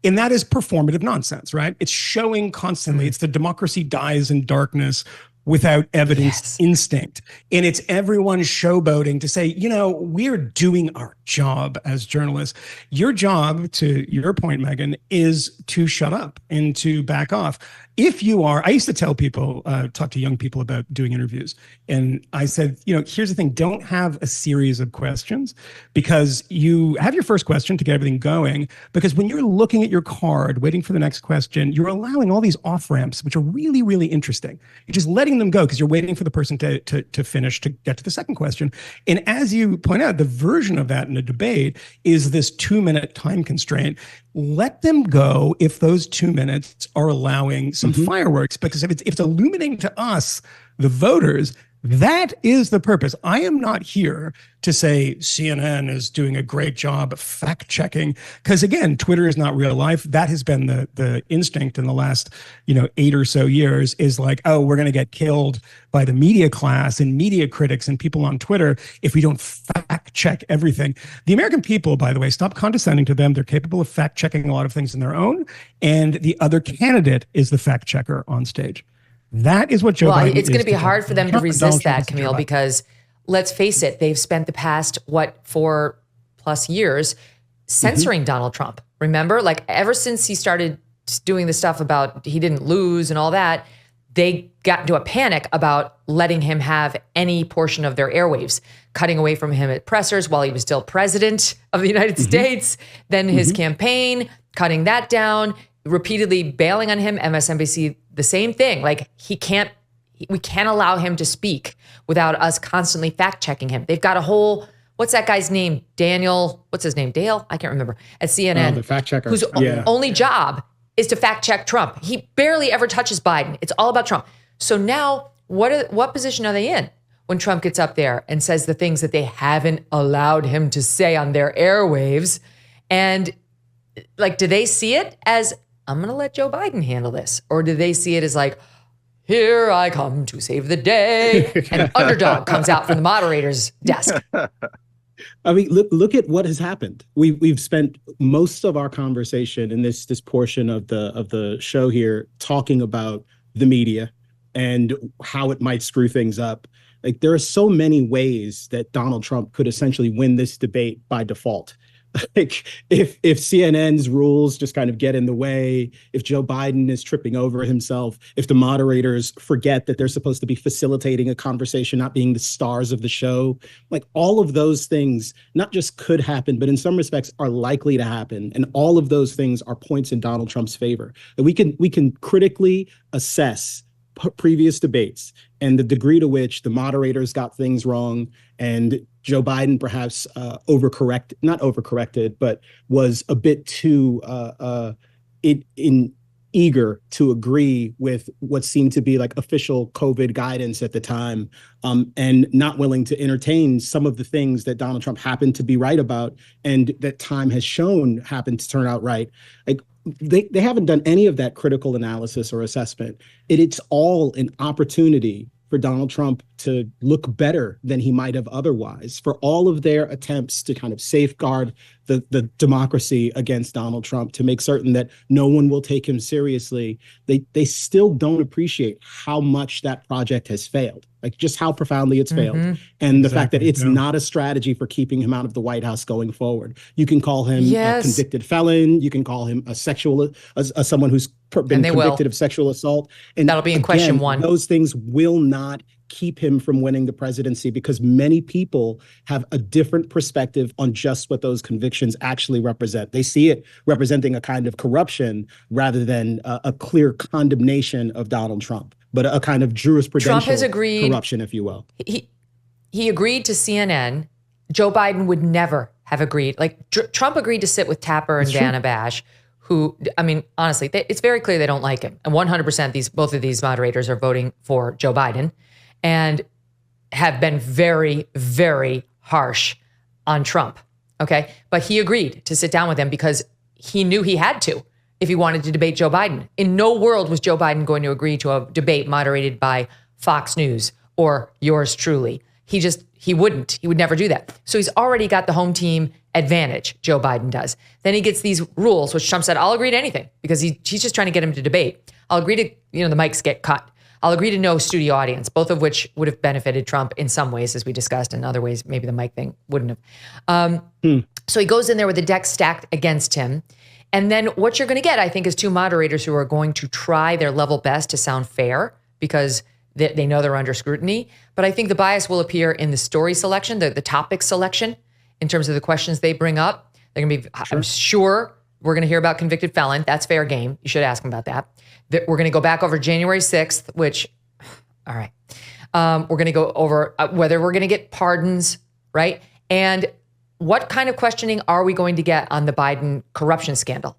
And that is performative nonsense, right? It's showing constantly. It's the democracy dies in darkness without evidence instinct. And it's everyone showboating to say, we're doing our job as journalists. Your job, to your point, Megyn, is to shut up and to back off. If you are, I used to tell people, talk to young people about doing interviews. And I said, here's the thing, don't have a series of questions, because you have your first question to get everything going. Because when you're looking at your card, waiting for the next question, you're allowing all these off ramps, which are really, really interesting. You're just letting them go because you're waiting for the person to finish to get to the second question. And as you point out, the version of that in a debate is this 2-minute time constraint. Let them go if those 2 minutes are allowing some fireworks, because if it's illuminating to us, the voters, that is the purpose. I am not here to say CNN is doing a great job of fact checking, because again, Twitter is not real life. That has been the instinct in the last 8 or so years, is like, oh, we're going to get killed by the media class and media critics and people on Twitter if we don't fact check everything. The American people, by the way, stop condescending to them. They're capable of fact checking a lot of things in their own, and the other candidate is the fact checker on stage. That is what Joe Biden is. It's going to be hard for them to resist that, Kmele, because let's face it, they've spent the past, 4+ years censoring Donald Trump. Remember, like ever since he started doing the stuff about he didn't lose and all that, they got into a panic about letting him have any portion of their airwaves, cutting away from him at pressers while he was still president of the United States, then his campaign, cutting that down, repeatedly bailing on him, MSNBC, the same thing. Like we can't allow him to speak without us constantly fact checking him. They've got a whole, what's that guy's name? Dale? I can't remember. At CNN. The fact checker. Whose only job is to fact check Trump. He barely ever touches Biden. It's all about Trump. So now what position are they in when Trump gets up there and says the things that they haven't allowed him to say on their airwaves? And like, do they see it as, I'm going to let Joe Biden handle this? Or do they see it as like, here I come to save the day, and underdog comes out from the moderator's desk? I mean, look at what has happened. We've spent most of our conversation in this portion of the show here talking about the media and how it might screw things up. Like, there are so many ways that Donald Trump could essentially win this debate by default. Like, if CNN's rules just kind of get in the way, if Joe Biden is tripping over himself, if the moderators forget that they're supposed to be facilitating a conversation, not being the stars of the show, like all of those things not just could happen, but in some respects are likely to happen. And all of those things are points in Donald Trump's favor. And we can critically assess previous debates and the degree to which the moderators got things wrong, and Joe Biden perhaps not overcorrected, but was a bit too eager to agree with what seemed to be like official COVID guidance at the time, and not willing to entertain some of the things that Donald Trump happened to be right about, and that time has shown happened to turn out right. Like, they haven't done any of that critical analysis or assessment. It's all an opportunity for Donald Trump to look better than he might have otherwise, for all of their attempts to kind of safeguard the democracy against Donald Trump, to make certain that no one will take him seriously. They still don't appreciate how much that project has failed, like just how profoundly it's failed. And the fact that it's not a strategy for keeping him out of the White House going forward. You can call him a convicted felon. You can call him a someone who's been convicted of sexual assault. And that'll be in question 1. Those things will not keep him from winning the presidency because many people have a different perspective on just what those convictions actually represent. They see it representing a kind of corruption rather than a clear condemnation of Donald Trump, but a kind of jurisprudential Trump has agreed, corruption, if you will. He agreed to CNN. Joe Biden would never have agreed. Like Trump agreed to sit with Tapper and Dana Bash, who, I mean, honestly, it's very clear they don't like him. And 100% both of these moderators are voting for Joe Biden and have been very, very harsh on Trump. Okay. But he agreed to sit down with him because he knew he had to if he wanted to debate Joe Biden. In no world was Joe Biden going to agree to a debate moderated by Fox News or yours truly. He wouldn't. He would never do that. So he's already got the home team advantage, Joe Biden does. Then he gets these rules, which Trump said, I'll agree to anything because he's just trying to get him to debate. I'll agree to, the mics get cut. I'll agree to no studio audience, both of which would have benefited Trump in some ways, as we discussed. In other ways, maybe the mic thing wouldn't have. So he goes in there with the deck stacked against him. And then what you're going to get, I think, is 2 moderators who are going to try their level best to sound fair because they know they're under scrutiny. But I think the bias will appear in the story selection, the topic selection, in terms of the questions they bring up. They're going to be, I'm sure we're going to hear about convicted felon. That's fair game. You should ask them about that. We're going to go back over January 6th, which, all right. We're going to go over whether we're going to get pardons, right? And what kind of questioning are we going to get on the Biden corruption scandal?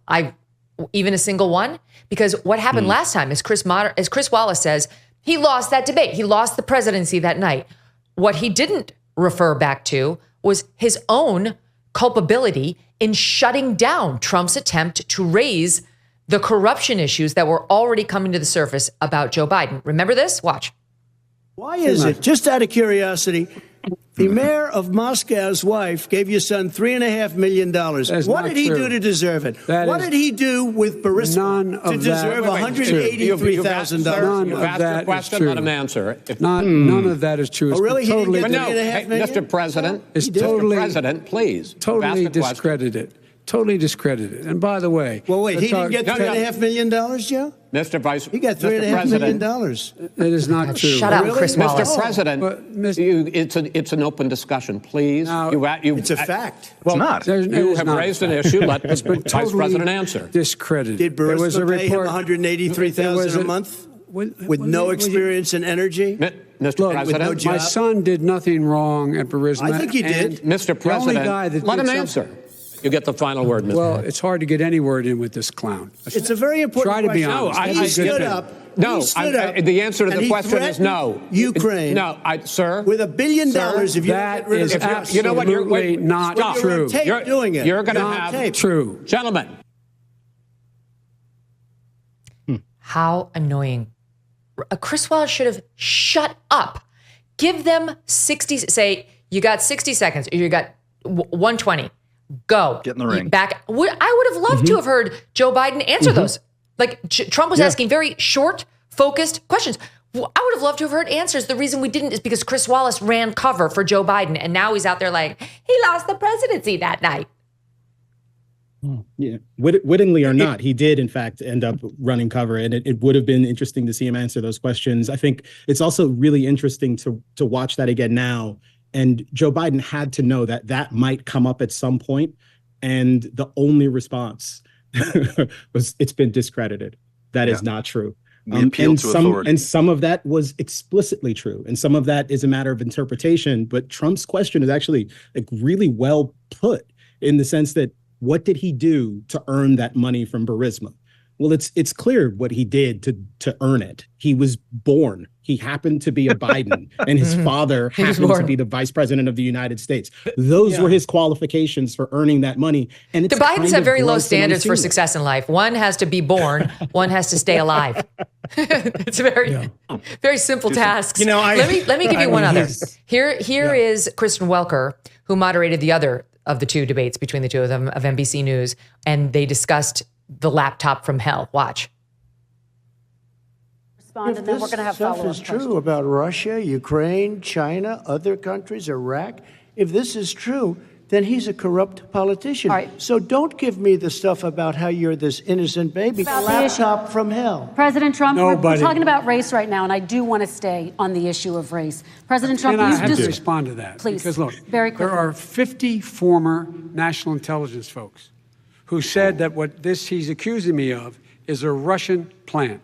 Even a single one? Because what happened last time is Chris Wallace says, he lost that debate. He lost the presidency that night. What he didn't refer back to was his own culpability in shutting down Trump's attempt to raise the corruption issues that were already coming to the surface about Joe Biden. Remember this? Watch. Why is it, just out of curiosity, the mayor of Moscow's wife gave your son $3.5 million. What did he do to deserve it? What did he do with Burisma to deserve $183,000? None of that is true. Let him answer. None of that is true. Oh, really? He didn't get no, $3.5 million? Mr. President, Mr. President, please. Totally discredited. Totally discredited. And by the way, well, wait, he didn't get $3.5 million, Joe? Mr. Vice, he got $3.5 million. That is not true. Shut up, Chris Wallace. Mr. President, it's an open discussion, please. Now, it's a fact. Well, it's not. You have raised an issue. Let the Vice President answer. Discredited. Did Burisma pay him $183,000 a month with no experience in energy? Mr. President, with no my son did nothing wrong at Burisma. I think he did. Mr. President, let him answer. You get the final word, Mr. Well, it's hard to get any word in with this clown. It's a very important question. Try to be honest. He stood up. No, the answer to the question is no. Ukraine. No, sir. With $1 billion, if you that is absolutely not true. You're doing it. You're going to have true, gentlemen. How annoying! Chris Wallace should have shut up. Give them 60. Say you got 60 seconds. Or you got 120. Go. Get in the ring. Back. I would have loved to have heard Joe Biden answer those. Like Trump was asking very short, focused questions. I would have loved to have heard answers. The reason we didn't is because Chris Wallace ran cover for Joe Biden. And now he's out there like, he lost the presidency that night. Yeah, wittingly or not, he did, in fact, end up running cover. And it would have been interesting to see him answer those questions. I think it's also really interesting to watch that again now. And Joe Biden had to know that might come up at some point. And the only response was, it's been discredited. That is not true. And some of that was explicitly true. And some of that is a matter of interpretation. But Trump's question is actually really well put in the sense that, what did he do to earn that money from Burisma? Well, it's clear what he did to earn it. He was born. He happened to be a Biden, and his father happened to be the vice president of the United States. Those were his qualifications for earning that money. And the Bidens have very low standards for success in life. One has to be born. One has to stay alive. It's a very simple task. Let me give you one other. Here is Kristen Welker, who moderated the other of the 2 debates between the 2 of them of NBC News, and they discussed the laptop from hell. Watch. If this stuff is true about Russia, Ukraine, China, other countries, Iraq, if this is true, then he's a corrupt politician. All right. So don't give me the stuff about how you're this innocent baby. About the Laptop from hell. President Trump, we're Nobody- talking about race right now, and I do want to stay on the issue of race. President Trump, And I you've have to just respond to that. Please, Because look, very quickly. there are 50 former national intelligence folks who said that what he's accusing me of is a Russian plant.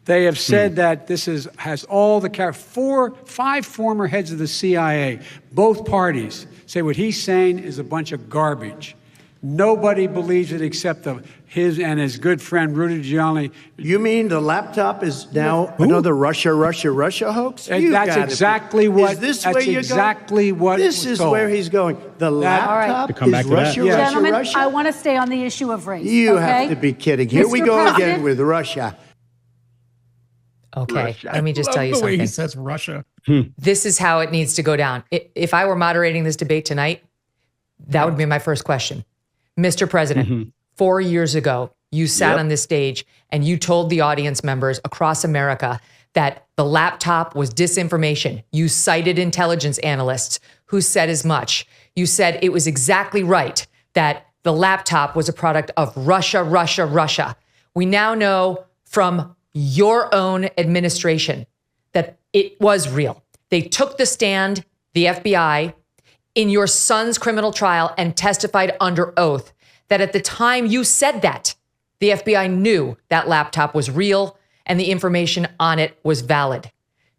They have said that this has all the 5 former heads of the CIA, both parties, say what he's saying is a bunch of garbage. Nobody believes it except his and his good friend Rudy Giuliani. You mean the laptop is now another Russia hoax? That's exactly what. Is this that's where you're exactly going? what. This is told. where he's going. The laptop To come back is to that. Russia, Yeah. Russia, Gentlemen, Russia. I want to stay on the issue of race. You okay? have to be kidding. Here we Mr. go again President? with Russia. Okay, Russia. let me just tell you the way he something. says Russia. This is how it needs to go down. If I were moderating this debate tonight, that would be my first question. Mr. President, 4 years ago, you sat on this stage and you told the audience members across America that the laptop was disinformation. You cited intelligence analysts who said as much. You said it was exactly right that the laptop was a product of Russia, Russia, Russia. We now know from your own administration that it was real. They took the stand, the FBI, in your son's criminal trial and testified under oath that at the time you said that, the FBI knew that laptop was real and the information on it was valid.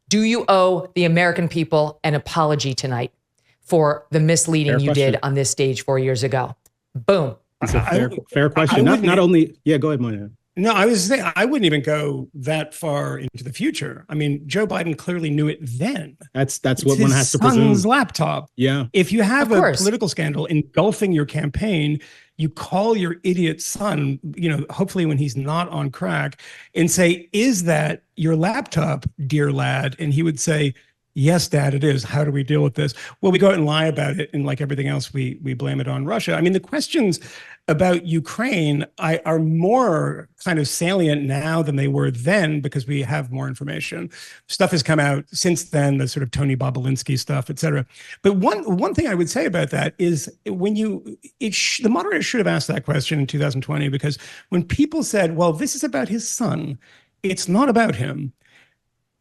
Do you owe the American people an apology tonight for the misleading you did on this stage 4 years ago? Boom. It's a fair question. Not only, go ahead, Moynihan. No, I was saying I wouldn't even go that far into the future. I mean, Joe Biden clearly knew it then. That's what one has to presume. His son's laptop. Yeah. If you have a political scandal engulfing your campaign, you call your idiot son, hopefully when he's not on crack, and say, "Is that your laptop, dear lad?" And he would say, "Yes, Dad, it is. How do we deal with this?" Well, we go out and lie about it, and like everything else, we blame it on Russia. I mean, the questions about Ukraine are more kind of salient now than they were then because we have more information. Stuff has come out since then, the sort of Tony Bobolinsky stuff, et cetera. But one thing I would say about that is when the moderator should have asked that question in 2020, because when people said, well, this is about his son, it's not about him.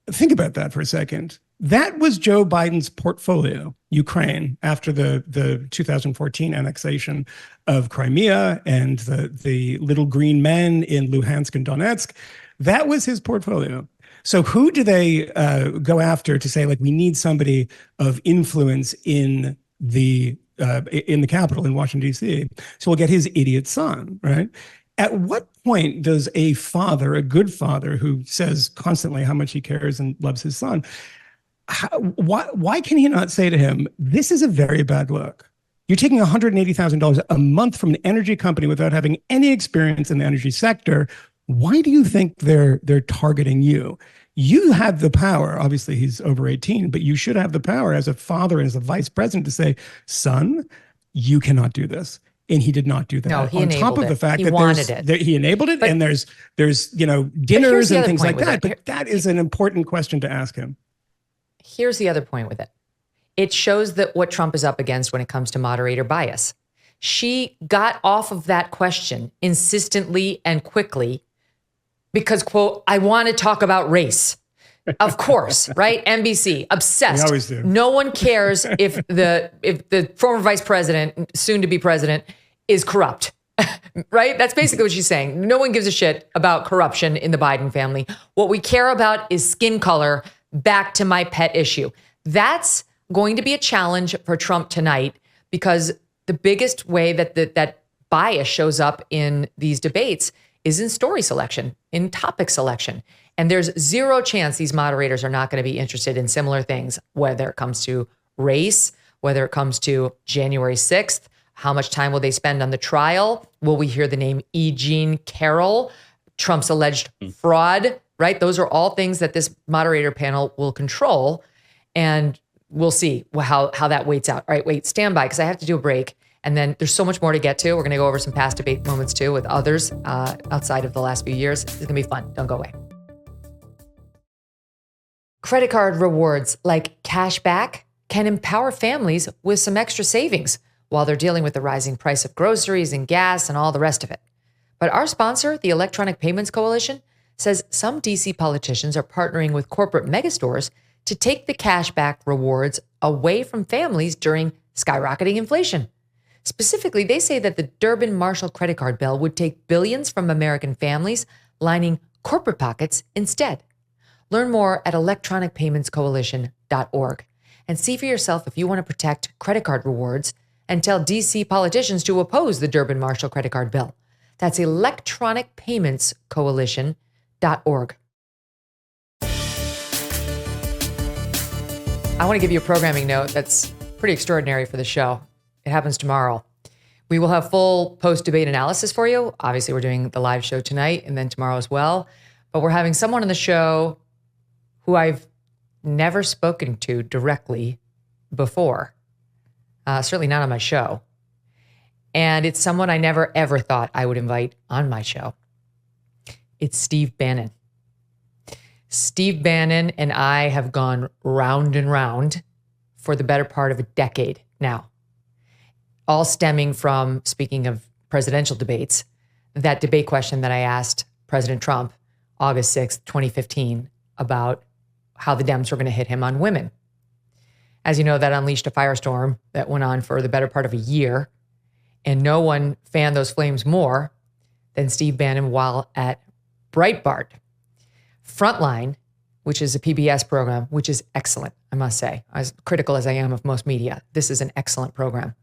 Think about that for a second. That was Joe Biden's portfolio, Ukraine, after the 2014 annexation of Crimea and the little green men in Luhansk and Donetsk. That was his portfolio. So who do they go after to say, like, we need somebody of influence in the Capitol in Washington, D.C.? So we'll get his idiot son, right? At what point does a father, a good father who says constantly how much he cares and loves his son, why can he not say to him, this is a very bad look? You're taking $180,000 a month from an energy company without having any experience in the energy sector. Why do you think they're targeting you? You have the power. Obviously, he's over 18, but you should have the power as a father and as a vice president to say, son, you cannot do this. And he did not do that. No, he on enabled top of it. the fact He that wanted it. he enabled it, But- and there's dinners the and other things point like with that. it. But that is an important question to ask him. Here's the other point with it. It shows that what Trump is up against when it comes to moderator bias. She got off of that question insistently and quickly because, quote, I want to talk about race. Of course, right? NBC, obsessed. We always do. No one cares if the former vice president, soon to be president, is corrupt. Right? That's basically what she's saying. No one gives a shit about corruption in the Biden family. What we care about is skin color. Back to my pet issue. That's going to be a challenge for Trump tonight because the biggest way that bias shows up in these debates is in story selection, in topic selection. And there's zero chance these moderators are not going to be interested in similar things, whether it comes to race, whether it comes to January 6th, how much time will they spend on the trial? Will we hear the name E. Jean Carroll, Trump's alleged fraud, right? Those are all things that this moderator panel will control. And we'll see how that weights out. All right, wait, stand by because I have to do a break. And then there's so much more to get to. We're going to go over some past debate moments too with others outside of the last few years. It's going to be fun. Don't go away. Credit card rewards like cash back can empower families with some extra savings. while they're dealing with the rising price of groceries and gas and all the rest of it. But our sponsor, the Electronic Payments Coalition, says some DC politicians are partnering with corporate megastores to take the cashback rewards away from families during skyrocketing inflation. Specifically, they say that the Durbin-Marshall credit card bill would take billions from American families, lining corporate pockets instead. Learn more at electronicpaymentscoalition.org and see for yourself if you want to protect credit card rewards and tell DC politicians to oppose the Durbin-Marshall credit card bill. That's electronicpaymentscoalition.org. I want to give you a programming note that's pretty extraordinary for the show. It happens tomorrow. We will have full post-debate analysis for you. Obviously, we're doing the live show tonight and then tomorrow as well. But we're having someone on the show who I've never spoken to directly before. Certainly not on my show. And it's someone I never, ever thought I would invite on my show. It's Steve Bannon. Steve Bannon and I have gone round and round for the better part of a decade now. All stemming from, speaking of presidential debates, that debate question that I asked President Trump August 6th, 2015, about how the Dems were going to hit him on women. As you know, that unleashed a firestorm that went on for the better part of a year, and no one fanned those flames more than Steve Bannon while at Breitbart. Frontline, which is a PBS program, which is excellent, I must say. As critical as I am of most media, this is an excellent program.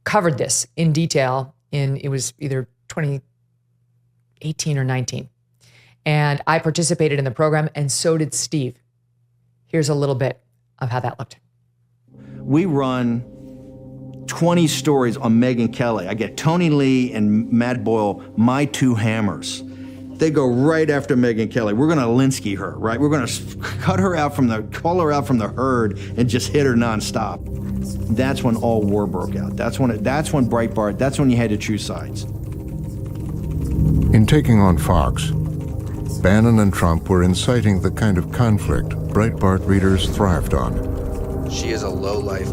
Covered this in detail it was either 2018 or 19. And I participated in the program, and so did Steve. Here's a little bit of how that looked. We run 20 stories on Megyn Kelly. I get Tony Lee and Matt Boyle, my two hammers. They go right after Megyn Kelly. We're going to Linsky her, right? We're going to cut her out call her out from the herd and just hit her nonstop. That's when all war broke out. That's when Breitbart, that's when you had to choose sides. In taking on Fox, Bannon and Trump were inciting the kind of conflict Breitbart readers thrived on. She is a lowlife.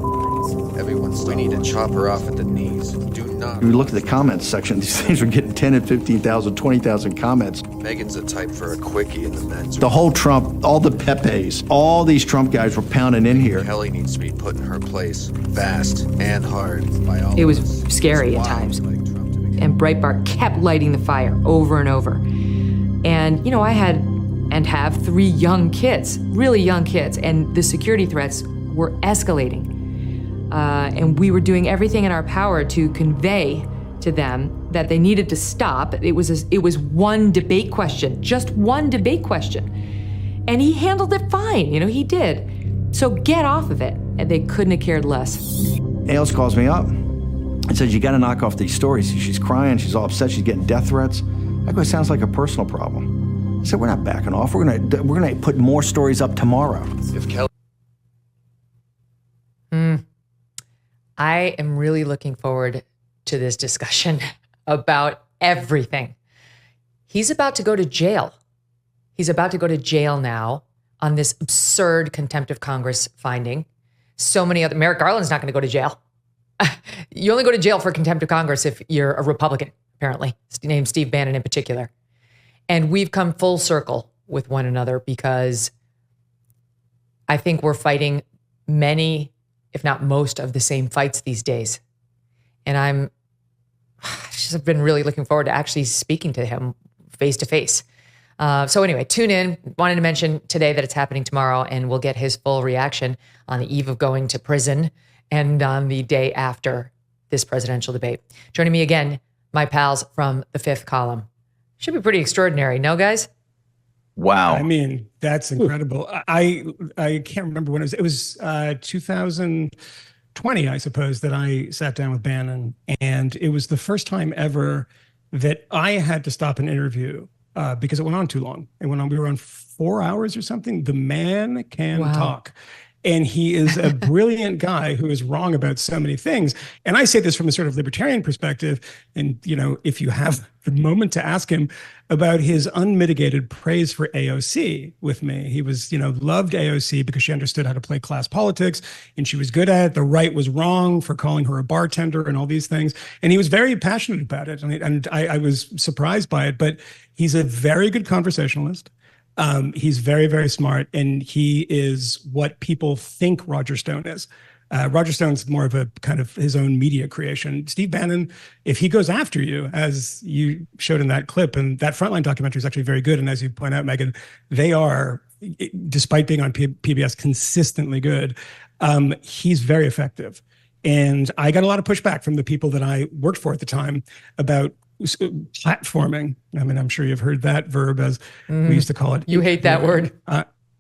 We need to chop her off at the knees. Do not. We look at the comments section. These things are getting 10 and 15,000, 20,000 comments. Megan's a type for a quickie in the men's. The whole Trump, all the Pepes, all these Trump guys were pounding in here. Kelly needs to be put in her place, fast and hard. By all it was scary at times. And Breitbart kept lighting the fire over and over. And, I had and have 3 young kids, really young kids, and the security threats were escalating. And we were doing everything in our power to convey to them that they needed to stop. It was one debate question, just one debate question. And he handled it fine, he did. So get off of it. And they couldn't have cared less. Ailes calls me up and says, you got to knock off these stories. She's crying, she's all upset, she's getting death threats. I go, it sounds like a personal problem. I said, we're not backing off. We're gonna put more stories up tomorrow. If Kelly... I am really looking forward to this discussion about everything. He's about to go to jail. He's about to go to jail now on this absurd contempt of Congress finding. Merrick Garland's not going to go to jail. You only go to jail for contempt of Congress if you're a Republican, apparently, named Steve Bannon in particular. And we've come full circle with one another because I think we're fighting many, if not most, of the same fights these days. And I've just been really looking forward to actually speaking to him face to face. So anyway, tune in. Wanted to mention today that it's happening tomorrow, and we'll get his full reaction on the eve of going to prison and on the day after this presidential debate. Joining me again, my pals from the Fifth Column. Should be pretty extraordinary, no, guys? Wow. I mean, that's incredible. I can't remember when it was 2020, I suppose, that I sat down with Bannon. And it was the first time ever that I had to stop an interview because it went on too long. We were on 4 hours or something. The man can talk. And he is a brilliant guy who is wrong about so many things. And I say this from a sort of libertarian perspective. And, if you have the moment to ask him about his unmitigated praise for AOC with me. He was, loved AOC because she understood how to play class politics and she was good at it. The right was wrong for calling her a bartender and all these things. And he was very passionate about it. And I was surprised by it, but he's a very good conversationalist. He's very, very smart, and he is what people think Roger Stone is. Roger Stone's more of a kind of his own media creation. Steve Bannon, if he goes after you, as you showed in that clip, and that Frontline documentary is actually very good. And as you point out, Megyn, they are, despite being on PBS, consistently good. He's very effective. And I got a lot of pushback from the people that I worked for at the time about platforming. I mean, I'm sure you've heard that verb, as we used to call it. You hate that word.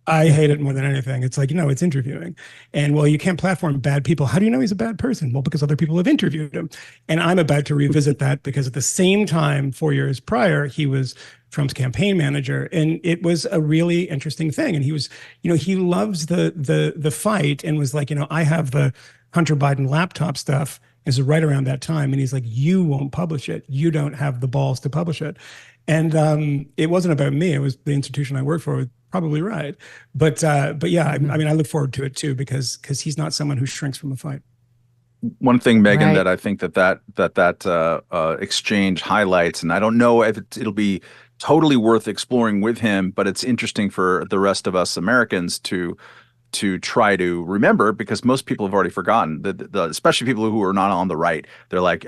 I hate it more than anything. It's like, it's interviewing. And well, you can't platform bad people. How do you know he's a bad person? Well, because other people have interviewed him. And I'm about to revisit that because at the same time, 4 years prior, he was Trump's campaign manager. And it was a really interesting thing. And he was, he loves the fight and was like, I have the Hunter Biden laptop stuff. Is right around that time. And he's like, you won't publish it. You don't have the balls to publish it. And it wasn't about me. It was the institution I worked for. Probably right. But yeah, I mean, I look forward to it too, because he's not someone who shrinks from a fight. One thing, Megyn, that I think that exchange highlights, and I don't know if it'll be totally worth exploring with him, but it's interesting for the rest of us Americans to try to remember, because most people have already forgotten, especially people who are not on the right. They're like,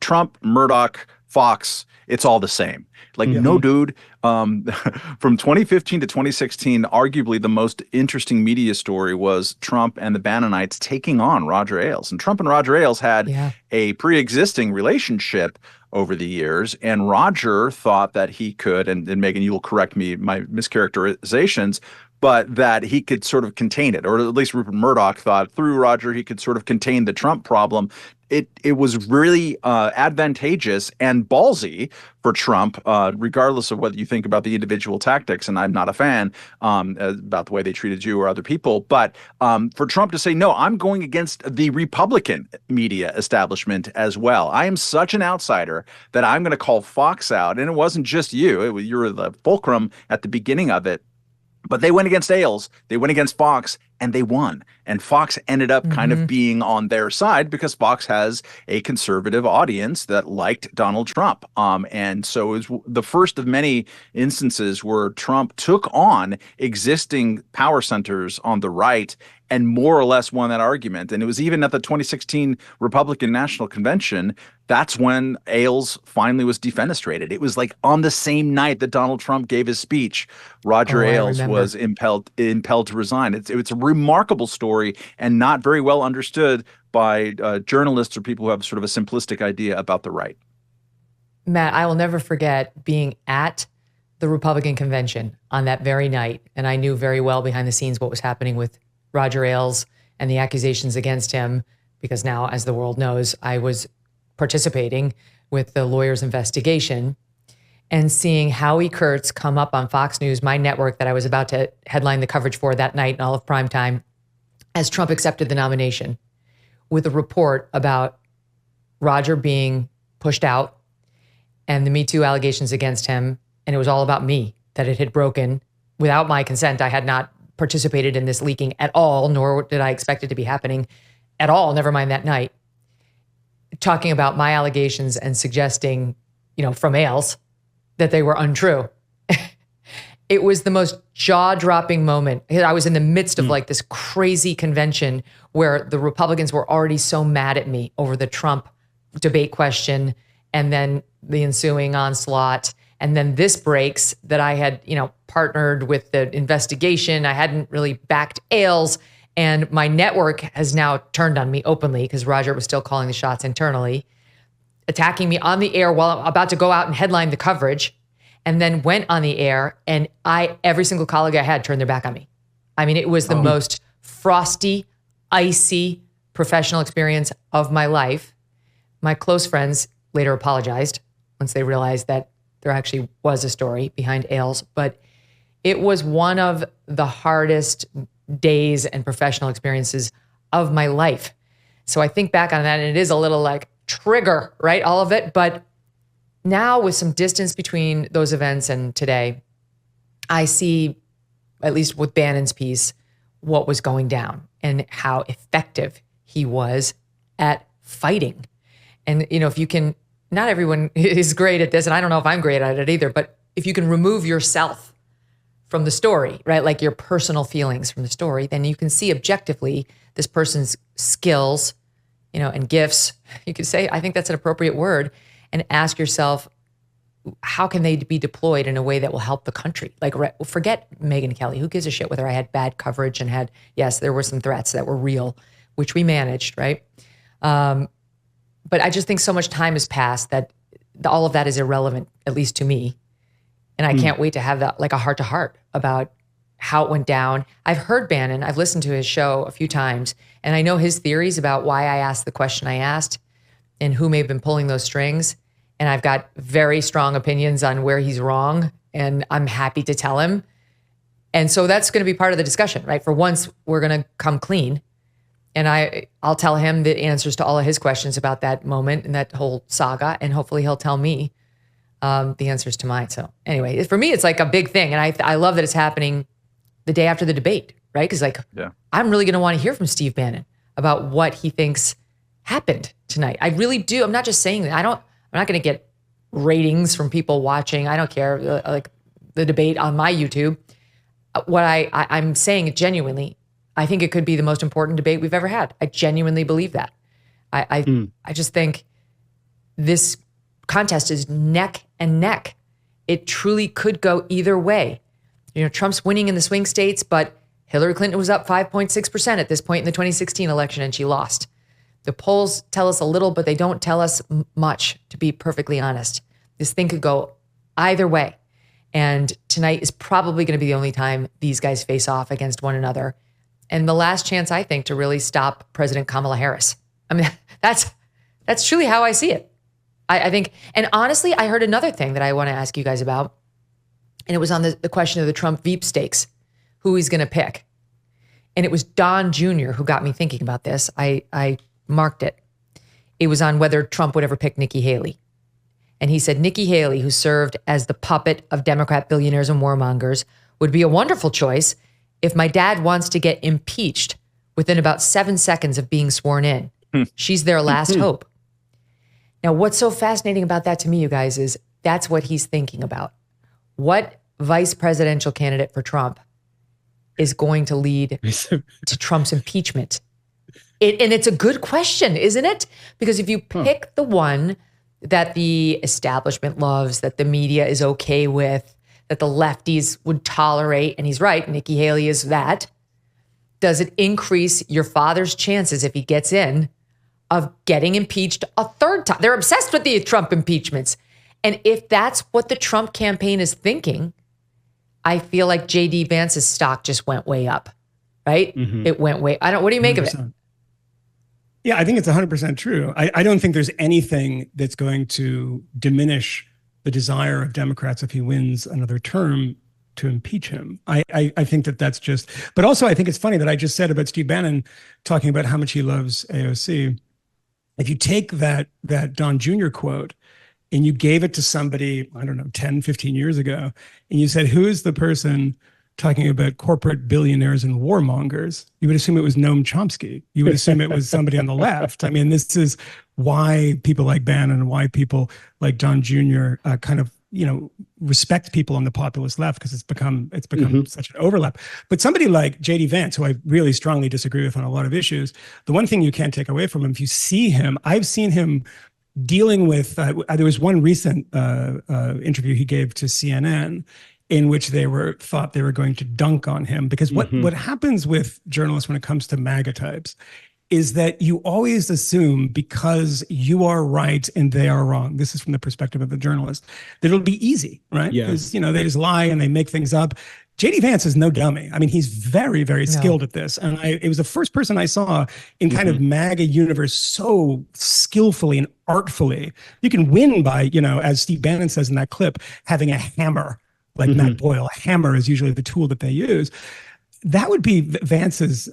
Trump, Murdoch, Fox, it's all the same. Like, no, dude. From 2015 to 2016, arguably the most interesting media story was Trump and the Bannonites taking on Roger Ailes. And Trump and Roger Ailes had a pre-existing relationship over the years. And Roger thought that he could, and Megyn, you will correct me, my mischaracterizations, but that he could sort of contain it, or at least Rupert Murdoch thought through Roger he could sort of contain the Trump problem. It was really advantageous and ballsy for Trump, regardless of whether you think about the individual tactics, and I'm not a fan about the way they treated you or other people, but for Trump to say, no, I'm going against the Republican media establishment as well. I am such an outsider that I'm going to call Fox out. And it wasn't just you. You were the fulcrum at the beginning of it. But they went against Ailes, they went against Fox, and they won. And Fox ended up kind of being on their side because Fox has a conservative audience that liked Donald Trump. And so it was the first of many instances where Trump took on existing power centers on the right and more or less won that argument. And it was even at the 2016 Republican National Convention, that's when Ailes finally was defenestrated. It was like on the same night that Donald Trump gave his speech, Roger Ailes was impelled to resign. It's a remarkable story and not very well understood by journalists or people who have sort of a simplistic idea about the right. Matt, I will never forget being at the Republican convention on that very night. And I knew very well behind the scenes what was happening with Roger Ailes and the accusations against him, because now, as the world knows, I was participating with the lawyer's investigation, and seeing Howie Kurtz come up on Fox News, my network that I was about to headline the coverage for that night in all of prime time, as Trump accepted the nomination, with a report about Roger being pushed out and the Me Too allegations against him. And it was all about me, that it had broken. Without my consent, I had not participated in this leaking at all, nor did I expect it to be happening at all, never mind that night. Talking about my allegations and suggesting, from Ailes, that they were untrue. It was the most jaw-dropping moment. I was in the midst of like this crazy convention where the Republicans were already so mad at me over the Trump debate question and then the ensuing onslaught. And then this breaks that I had, partnered with the investigation. I hadn't really backed Ailes, and my network has now turned on me openly because Roger was still calling the shots internally, attacking me on the air while I'm about to go out and headline the coverage, and then went on the air, and every single colleague I had turned their back on me. I mean, it was the most frosty, icy professional experience of my life. My close friends later apologized once they realized that there actually was a story behind Ailes, but it was one of the hardest days and professional experiences of my life. So I think back on that, and it is a little like trigger, right? All of it. But now with some distance between those events and today, I see, at least with Bannon's piece, what was going down and how effective he was at fighting. And, you know, if you can, not everyone is great at this, and I don't know if I'm great at it either, but if you can remove yourself from the story, right? Like your personal feelings from the story, then you can see objectively this person's skills, you know, and gifts. You could say, I think that's an appropriate word, and ask yourself, how can they be deployed in a way that will help the country? Like, forget Megyn Kelly. Who gives a shit whether I had bad coverage and had, yes, there were some threats that were real, which we managed, right? But I just think so much time has passed that all of that is irrelevant, at least to me. And I can't wait to have that, like a heart-to-heart about how it went down. I've heard Bannon. I've listened to his show a few times, and I know his theories about why I asked the question I asked and who may have been pulling those strings. And I've got very strong opinions on where he's wrong, and I'm happy to tell him. And so that's going to be part of the discussion, right? For once, we're going to come clean. And I'll tell him the answers to all of his questions about that moment and that whole saga, and hopefully he'll tell me the answers to mine. So anyway, for me, it's like a big thing. And I love that it's happening the day after the debate, right? Because I'm really going to want to hear from Steve Bannon about what he thinks happened tonight. I really do. I'm not just saying that. I'm not going to get ratings from people watching. I don't care, like the debate on my YouTube. What I'm saying genuinely, I think it could be the most important debate we've ever had. I genuinely believe that. I just think this contest is neck and neck. It truly could go either way. You know, Trump's winning in the swing states, but Hillary Clinton was up 5.6% at this point in the 2016 election, and she lost. The polls tell us a little, but they don't tell us much, to be perfectly honest. This thing could go either way. And tonight is probably going to be the only time these guys face off against one another. And the last chance, I think, to really stop President Kamala Harris. I mean, that's truly how I see it. I think, and honestly, I heard another thing that I want to ask you guys about. And it was on the question of the Trump veepstakes, who he's going to pick. And it was Don Jr. who got me thinking about this. I marked it. It was on whether Trump would ever pick Nikki Haley. And he said, Nikki Haley, who served as the puppet of Democrat billionaires and warmongers, would be a wonderful choice if my dad wants to get impeached within about 7 seconds of being sworn in. She's their last hope. Now, what's so fascinating about that to me, you guys, is that's what he's thinking about. What vice presidential candidate for Trump is going to lead to Trump's impeachment? And it's a good question, isn't it? Because if you pick the one that the establishment loves, that the media is okay with, that the lefties would tolerate, and he's right, Nikki Haley is that, does it increase your father's chances, if he gets in, of getting impeached a third time? They're obsessed with the Trump impeachments. And if that's what the Trump campaign is thinking, I feel like J.D. Vance's stock just went way up, right? It went way. What do you make 100%. Of it? Yeah, I think it's 100% true. I don't think there's anything that's going to diminish the desire of Democrats, if he wins another term, to impeach him. I think that's just, but also I think it's funny that I just said about Steve Bannon talking about how much he loves AOC. If you take that Don Jr. quote and you gave it to somebody, I don't know, 10, 15 years ago, and you said, who is the person talking about corporate billionaires and warmongers, you would assume it was Noam Chomsky. You would assume it was somebody on the left. I mean, this is why people like Bannon and why people like Don Jr. Kind of, respect people on the populist left, because it's become such an overlap. But somebody like J.D. Vance, who I really strongly disagree with on a lot of issues, the one thing you can't take away from him, if you see him, I've seen him dealing with, there was one recent interview he gave to CNN in which they thought they were going to dunk on him, because what happens with journalists when it comes to MAGA types is that you always assume, because you are right and they are wrong, this is from the perspective of the journalist, that it'll be easy, right? Because, they just lie and they make things up. J.D. Vance is no dummy. I mean, he's very, very skilled at this. And it was the first person I saw in kind of MAGA universe so skillfully and artfully. You can win by, as Steve Bannon says in that clip, having a hammer like Matt Boyle. A hammer is usually the tool that they use. that would be Vance's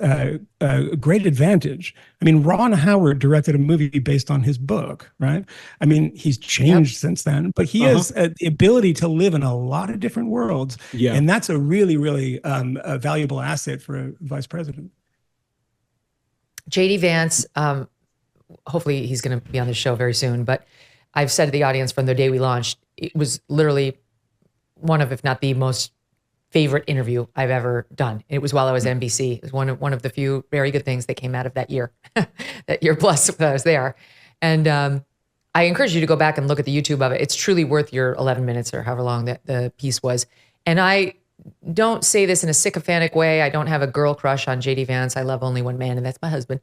great advantage. I mean, Ron Howard directed a movie based on his book, right? I mean, he's changed since then, but he has the ability to live in a lot of different worlds. Yeah. And that's a really, really a valuable asset for a vice president. JD Vance, hopefully he's going to be on the show very soon, but I've said to the audience from the day we launched, it was literally one of, if not the most favorite interview I've ever done. It was while I was at NBC. It was one of the few very good things that came out of that year, that year plus that I was there. And I encourage you to go back and look at the YouTube of it. It's truly worth your 11 minutes or however long that the piece was. And I don't say this in a sycophantic way. I don't have a girl crush on JD Vance. I love only one man, and that's my husband.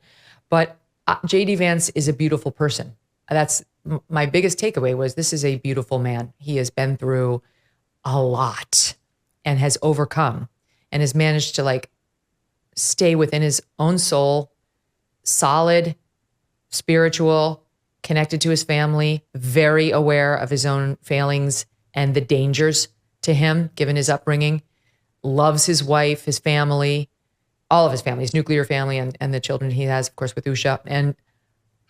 But JD Vance is a beautiful person. That's my biggest takeaway was this is a beautiful man. He has been through a lot and has overcome and has managed to like stay within his own soul, solid, spiritual, connected to his family, very aware of his own failings and the dangers to him, given his upbringing, loves his wife, his family, all of his family, his nuclear family, and the children he has, of course, with Usha. And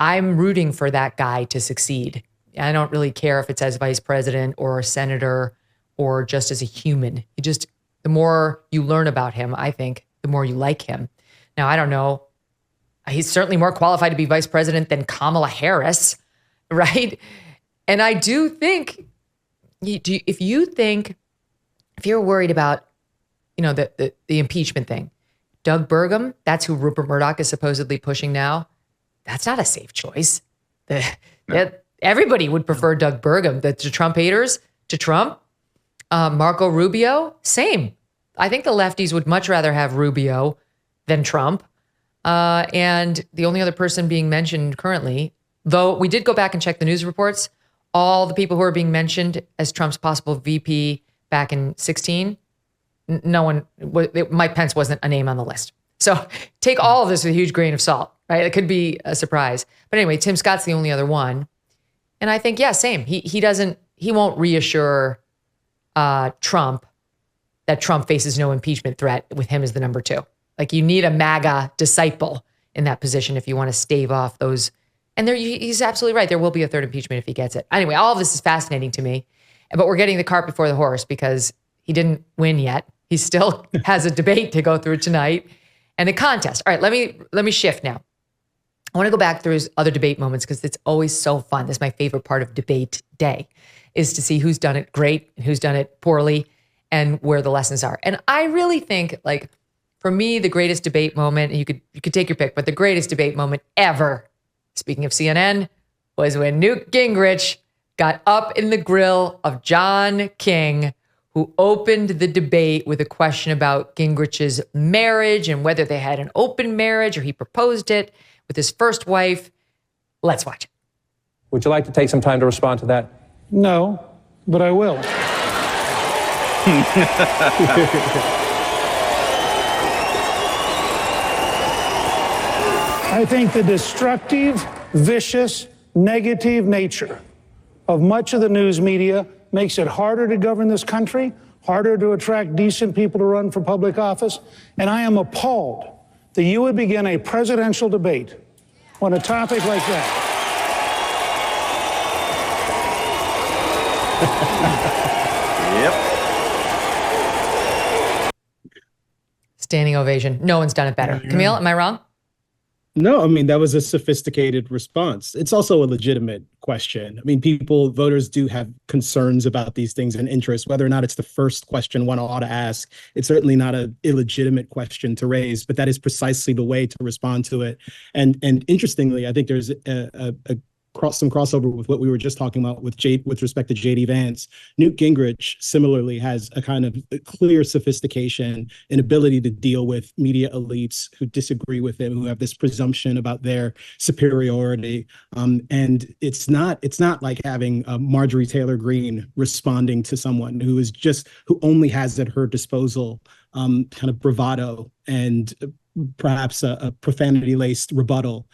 I'm rooting for that guy to succeed. I don't really care if it's as vice president or a senator or just as a human. The more you learn about him, I think, the more you like him. Now, I don't know. He's certainly more qualified to be vice president than Kamala Harris, right? And I do think, if you're worried about, the impeachment thing, Doug Burgum, that's who Rupert Murdoch is supposedly pushing now. That's not a safe choice. Everybody would prefer Doug Burgum. The Trump haters to Trump. Marco Rubio, same. I think the lefties would much rather have Rubio than Trump. And the only other person being mentioned currently, though we did go back and check the news reports, all the people who are being mentioned as Trump's possible VP back in 2016, no one, Mike Pence wasn't a name on the list. So take all of this with a huge grain of salt, right? It could be a surprise. But anyway, Tim Scott's the only other one. And I think, yeah, same. He won't reassure Trump that Trump faces no impeachment threat with him as the number 2. Like, you need a MAGA disciple in that position if you want to stave off those. And he's absolutely right. There will be a third impeachment if he gets it. Anyway, all of this is fascinating to me, but we're getting the cart before the horse because he didn't win yet. He still has a debate to go through tonight and a contest. All right, let me shift now. I want to go back through his other debate moments because it's always so fun. This is my favorite part of debate day, is to see who's done it great and who's done it poorly and where the lessons are. And I really think, like, for me, the greatest debate moment, and you could take your pick, but the greatest debate moment ever, speaking of CNN, was when Newt Gingrich got up in the grill of John King, who opened the debate with a question about Gingrich's marriage and whether they had an open marriage or he proposed it with his first wife. Let's watch it. Would you like to take some time to respond to that? No, but I will. I think the destructive, vicious, negative nature of much of the news media makes it harder to govern this country, harder to attract decent people to run for public office. And I am appalled that you would begin a presidential debate on a topic like that. Yep. Standing ovation. No one's done it better. Kmele, am I wrong? No, I mean, that was a sophisticated response. It's also a legitimate question. I mean, voters do have concerns about these things and interests, whether or not it's the first question one ought to ask. It's certainly not an illegitimate question to raise, but that is precisely the way to respond to it. And interestingly, I think there's some crossover with what we were just talking about with respect to JD Vance. Newt Gingrich similarly has a kind of clear sophistication and ability to deal with media elites who disagree with him, who have this presumption about their superiority. And it's not like having Marjorie Taylor Greene responding to someone who only has at her disposal kind of bravado and perhaps a profanity-laced rebuttal.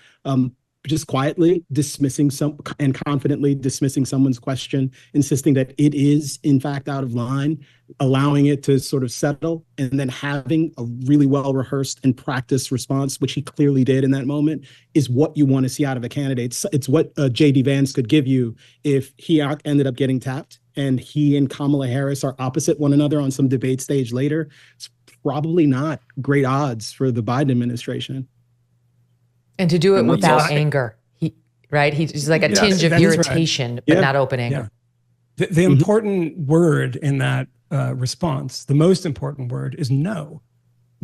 just quietly dismissing and confidently dismissing someone's question, insisting that it is in fact out of line, allowing it to sort of settle, and then having a really well-rehearsed and practiced response, which he clearly did in that moment, is what you want to see out of a candidate. It's what J.D. Vance could give you if he ended up getting tapped and he and Kamala Harris are opposite one another on some debate stage later. It's probably not great odds for the Biden administration. And to do it without anger, he's like a tinge of irritation, but not open anger. Yeah. The important word in that response, the most important word, is no.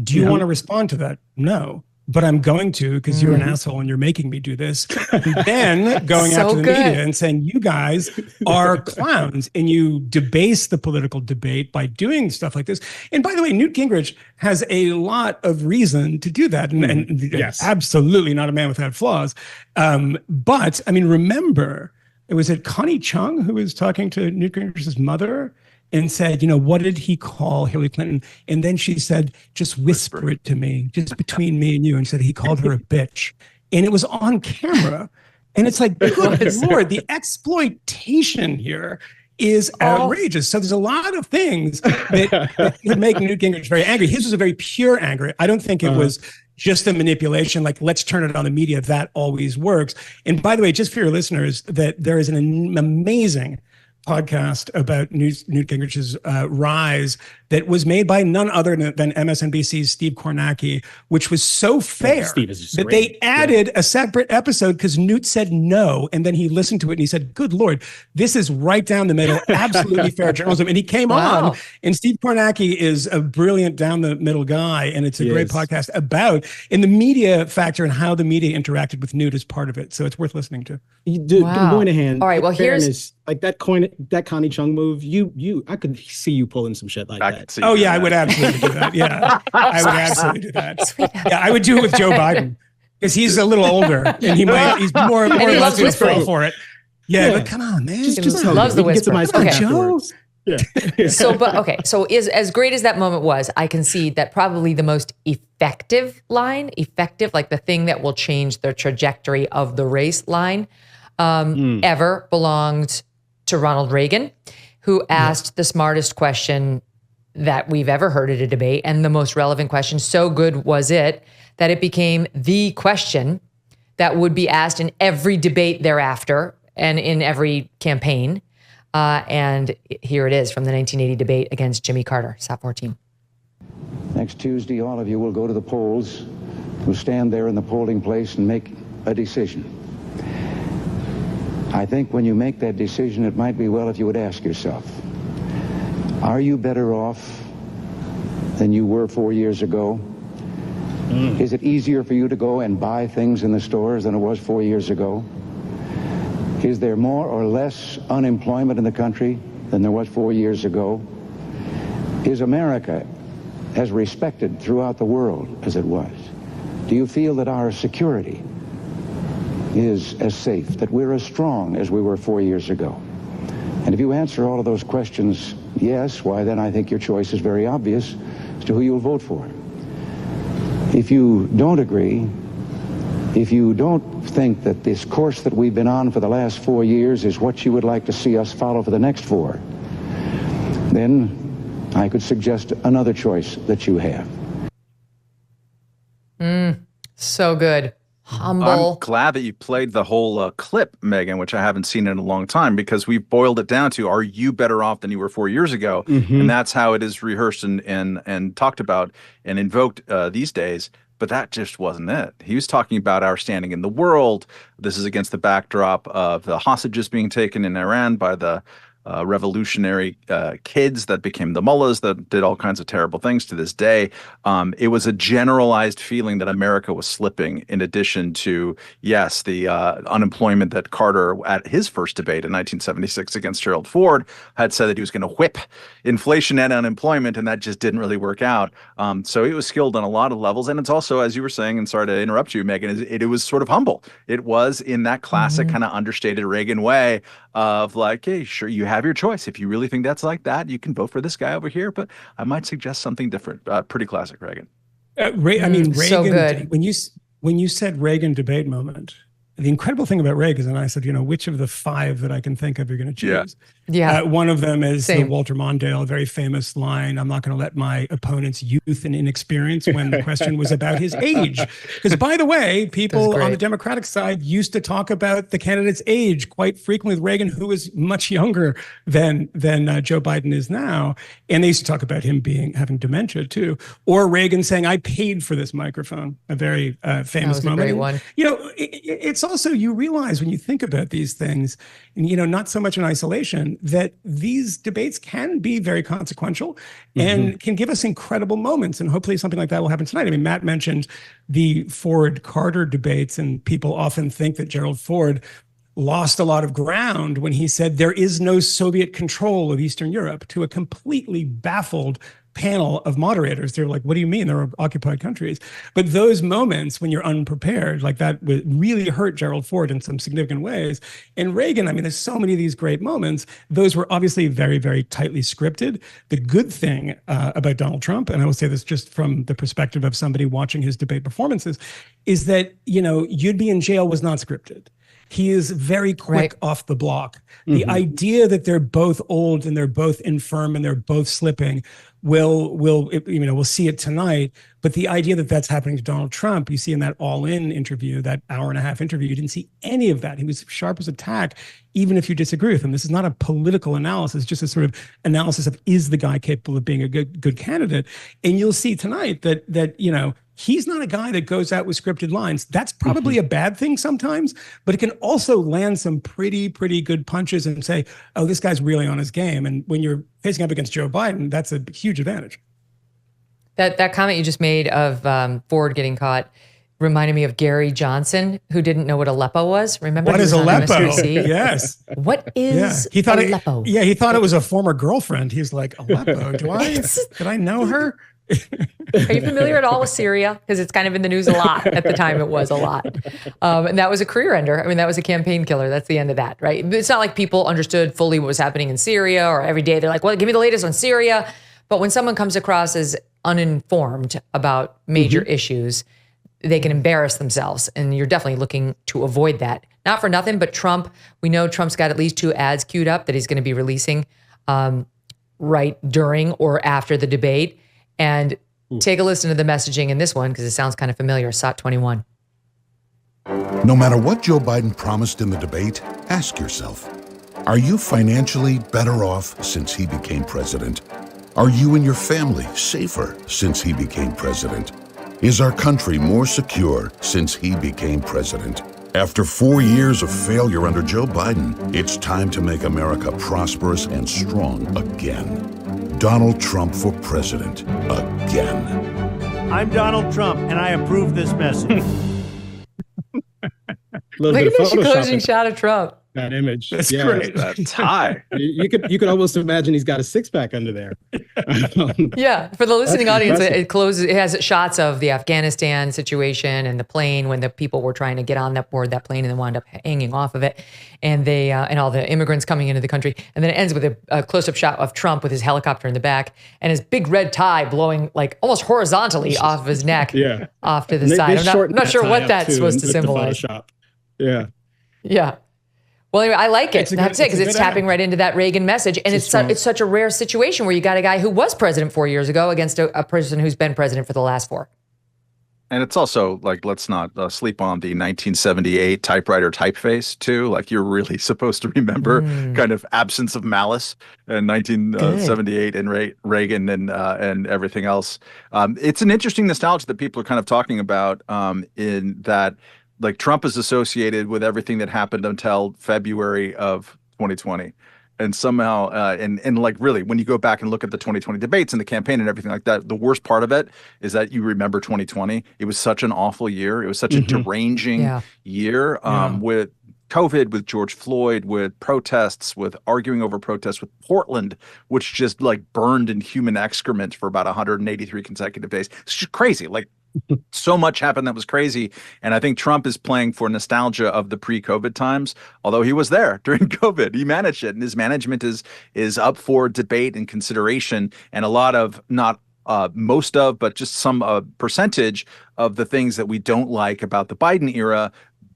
Do you want to respond to that? No. But I'm going to, because you're an asshole and you're making me do this. And then going after the media and saying, you guys are clowns and you debase the political debate by doing stuff like this. And by the way, Newt Gingrich has a lot of reason to do that. And yes, absolutely not a man without flaws. But I mean, remember, it was Connie Chung who was talking to Newt Gingrich's mother and said, what did he call Hillary Clinton? And then she said, just whisper it to me, just between me and you. And said he called her a bitch. And it was on camera. And it's like, good Lord, the exploitation here is outrageous. So there's a lot of things that would make Newt Gingrich very angry. His was a very pure anger. I don't think it was just a manipulation, like let's turn it on the media. That always works. And by the way, just for your listeners, that there is an amazing podcast about Newt Gingrich's rise that was made by none other than MSNBC's Steve Kornacki, which was so fair that they added a separate episode because Newt said no, and then he listened to it and he said, good Lord, this is right down the middle, absolutely fair journalism. And he came on, and Steve Kornacki is a brilliant down the middle guy, and it's a great podcast about in the media factor and how the media interacted with Newt as part of it. So it's worth listening to. Moynihan. All right, well, here's like that Connie Chung move. I could see you pulling some shit like that. Oh yeah, I would absolutely do that. Yeah, I would absolutely do that. Yeah, I would do it with Joe Biden because he's a little older and he's more likely to fall for it. Yeah, but come on, man, just loves the whisper. Joe. Yeah. So is as great as that moment was, I concede that probably the most effective, like the thing that will change the trajectory of the race line, ever belonged to Ronald Reagan, who asked the smartest question that we've ever heard at a debate and the most relevant question. So good was it that it became the question that would be asked in every debate thereafter and in every campaign. And here it is from the 1980 debate against Jimmy Carter, SAT 14. Next Tuesday, all of you will go to the polls, will stand there in the polling place and make a decision. I think when you make that decision, it might be well if you would ask yourself, are you better off than you were 4 years ago? Is it easier for you to go and buy things in the stores than it was 4 years ago? Is there more or less unemployment in the country than there was 4 years ago? Is America as respected throughout the world as it was? Do you feel that our security is as safe, that we're as strong as we were 4 years ago? And if you answer all of those questions yes, why then I think your choice is very obvious as to who you'll vote for. If you don't agree, if you don't think that this course that we've been on for the last 4 years is what you would like to see us follow for the next 4, then I could suggest another choice that you have. So good. Humble. I'm glad that you played the whole clip, Megyn, which I haven't seen in a long time, because we've boiled it down to, are you better off than you were 4 years ago? And that's how it is rehearsed and talked about and invoked these days. But that just wasn't it. He was talking about our standing in the world. This is against the backdrop of the hostages being taken in Iran by the revolutionary kids that became the mullahs that did all kinds of terrible things to this day. It was a generalized feeling that America was slipping, in addition to, yes, the unemployment that Carter, at his first debate in 1976 against Gerald Ford, had said that he was going to whip inflation and unemployment, and that just didn't really work out. So he was skilled on a lot of levels. And it's also, as you were saying, and sorry to interrupt you, Megyn, it was sort of humble. It was in that classic kind of understated Reagan way of like, hey, sure, you have your choice. If you really think that's like that, you can vote for this guy over here, but I might suggest something different. Pretty classic Reagan. Reagan, so good. When you said Reagan debate moment, the incredible thing about Reagan, and I said, which of the 5 that I can think of you're going to choose? Yeah. One of them is Same. the Walter Mondale, very famous line, I'm not going to let my opponent's youth and inexperience, when the question was about his age. Because, by the way, people on the Democratic side used to talk about the candidate's age quite frequently with Reagan, who was much younger than Joe Biden is now. And they used to talk about him having dementia, too. Or Reagan saying, I paid for this microphone, a very famous moment. Great one. It's also, you realize when you think about these things, and, not so much in isolation, that these debates can be very consequential and can give us incredible moments. And hopefully something like that will happen tonight. I mean, Matt mentioned the Ford-Carter debates, and people often think that Gerald Ford lost a lot of ground when he said there is no Soviet control of Eastern Europe, to a completely baffled panel of moderators. They're like, what do you mean? They're occupied countries. But those moments when you're unprepared, like that would really hurt Gerald Ford in some significant ways. And Reagan, I mean, there's so many of these great moments. Those were obviously very, very tightly scripted. The good thing about Donald Trump, and I will say this just from the perspective of somebody watching his debate performances, is that, you'd be in jail was not scripted. He is very quick off the block. The idea that they're both old and they're both infirm and they're both slipping, we'll see it tonight. But the idea that that's happening to Donald Trump, you see in that all-in interview, that hour-and-a-half interview, you didn't see any of that. He was sharp as a tack, even if you disagree with him. This is not a political analysis, just a sort of analysis of, is the guy capable of being a good candidate? And you'll see tonight that he's not a guy that goes out with scripted lines. That's probably a bad thing sometimes, but it can also land some pretty good punches and say, oh, this guy's really on his game. And when you're facing up against Joe Biden, that's a huge advantage. That comment you just made of Ford getting caught reminded me of Gary Johnson, who didn't know what Aleppo was. Remember? What is Aleppo? Yes. What is he thought Aleppo? He thought it was a former girlfriend. He's like, Aleppo, did I know her? Are you familiar at all with Syria? Because it's kind of in the news a lot. At the time, it was a lot. And that was a career ender. I mean, that was a campaign killer. That's the end of that, right? It's not like people understood fully what was happening in Syria, or every day they're like, well, give me the latest on Syria. But when someone comes across as uninformed about major issues, they can embarrass themselves. And you're definitely looking to avoid that. Not for nothing, but Trump, we know Trump's got at least 2 ads queued up that he's going to be releasing right during or after the debate. And take a listen to the messaging in this one, because it sounds kind of familiar. SOT 21. No matter what Joe Biden promised in the debate, ask yourself, are you financially better off since he became president? Are you and your family safer since he became president? Is our country more secure since he became president? After 4 years of failure under Joe Biden, it's time to make America prosperous and strong again. Donald Trump for president again. I'm Donald Trump, and I approve this message. Look at this closing shot of Trump. That image. That's great. That tie. You could almost imagine he's got a 6-pack under there. Yeah, for the listening audience, it has shots of the Afghanistan situation and the plane when the people were trying to get on board that plane and then wound up hanging off of it, and they and all the immigrants coming into the country, and then it ends with a close-up shot of Trump with his helicopter in the back and his big red tie blowing like almost horizontally off of his neck, off to the side. I'm not sure what that's supposed to symbolize. Yeah. Yeah. Well, anyway, I like it. That's it, because it's tapping right into that Reagan message. And it's such a rare situation where you got a guy who was president 4 years ago against a person who's been president for the last 4. And it's also like, let's not sleep on the 1978 typewriter typeface too. Like, you're really supposed to remember kind of absence of malice in 1978 and Reagan and everything else. It's an interesting nostalgia that people are kind of talking about in that, like, Trump is associated with everything that happened until February of 2020. And somehow, and like, really, when you go back and look at the 2020 debates and the campaign and everything like that, the worst part of it is that you remember 2020. It was such an awful year. It was such a deranging year with COVID, with George Floyd, with protests, with arguing over protests, with Portland, which just like burned in human excrement for about 183 consecutive days. It's just crazy. Like, so much happened that was crazy. And I think Trump is playing for nostalgia of the pre-COVID times, although he was there during COVID. He managed it, and his management is up for debate and consideration. And a lot of, not most of, but just some percentage of the things that we don't like about the Biden era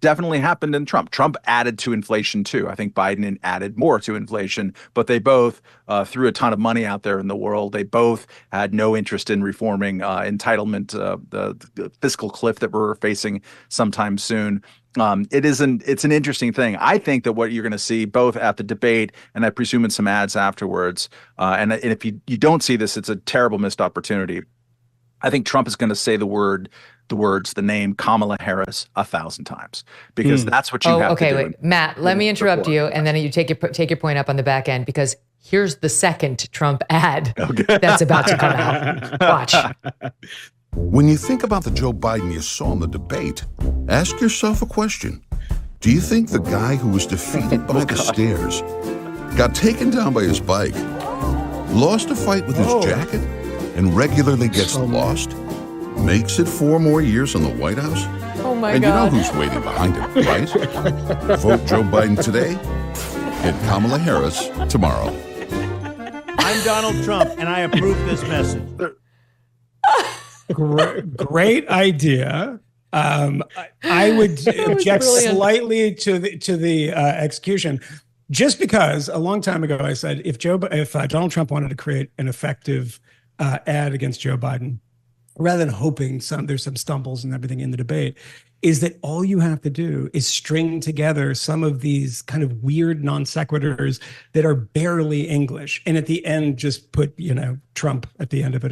definitely happened in Trump. Trump added to inflation too. I think Biden added more to inflation, but they both threw a ton of money out there in the world. They both had no interest in reforming entitlement, the fiscal cliff that we're facing sometime soon. It's an interesting thing. I think that what you're going to see both at the debate and I presume in some ads afterwards, and if you don't see this, it's a terrible missed opportunity. I think Trump is going to say the name Kamala Harris 1,000 times because that's what you have to do. Wait, Matt, let me interrupt you, and then you take your point up on the back end because here's the second Trump ad that's about to come out. Watch. When you think about the Joe Biden you saw in the debate, ask yourself a question. Do you think the guy who was defeated by the stairs, got taken down by his bike, lost a fight with his jacket, and regularly gets lost, makes it 4 more years in the White House? Oh my God. And you know who's waiting behind him, right? Vote Joe Biden today, hit Kamala Harris tomorrow. I'm Donald Trump, and I approve this message. Great idea. I would object slightly to the execution, just because a long time ago I said if Donald Trump wanted to create an effective ad against Joe Biden, rather than hoping there's some stumbles and everything in the debate, is that all you have to do is string together some of these kind of weird non sequiturs that are barely English, and at the end just put Trump at the end of it.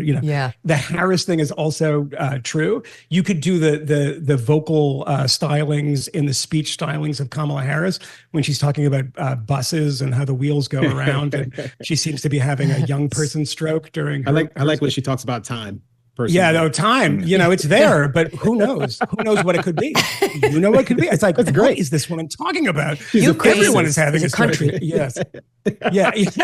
The Harris thing is also true. You could do the vocal stylings in the speech stylings of Kamala Harris when she's talking about buses and how the wheels go around, and she seems to be having a young person stroke during. I like when she talks about time. Personally. Yeah, no, time, it's there, but who knows? Who knows what it could be? You know what it could be? It's like, that's great. What is this woman talking about? Everyone is having a country. Yes. Yeah. It's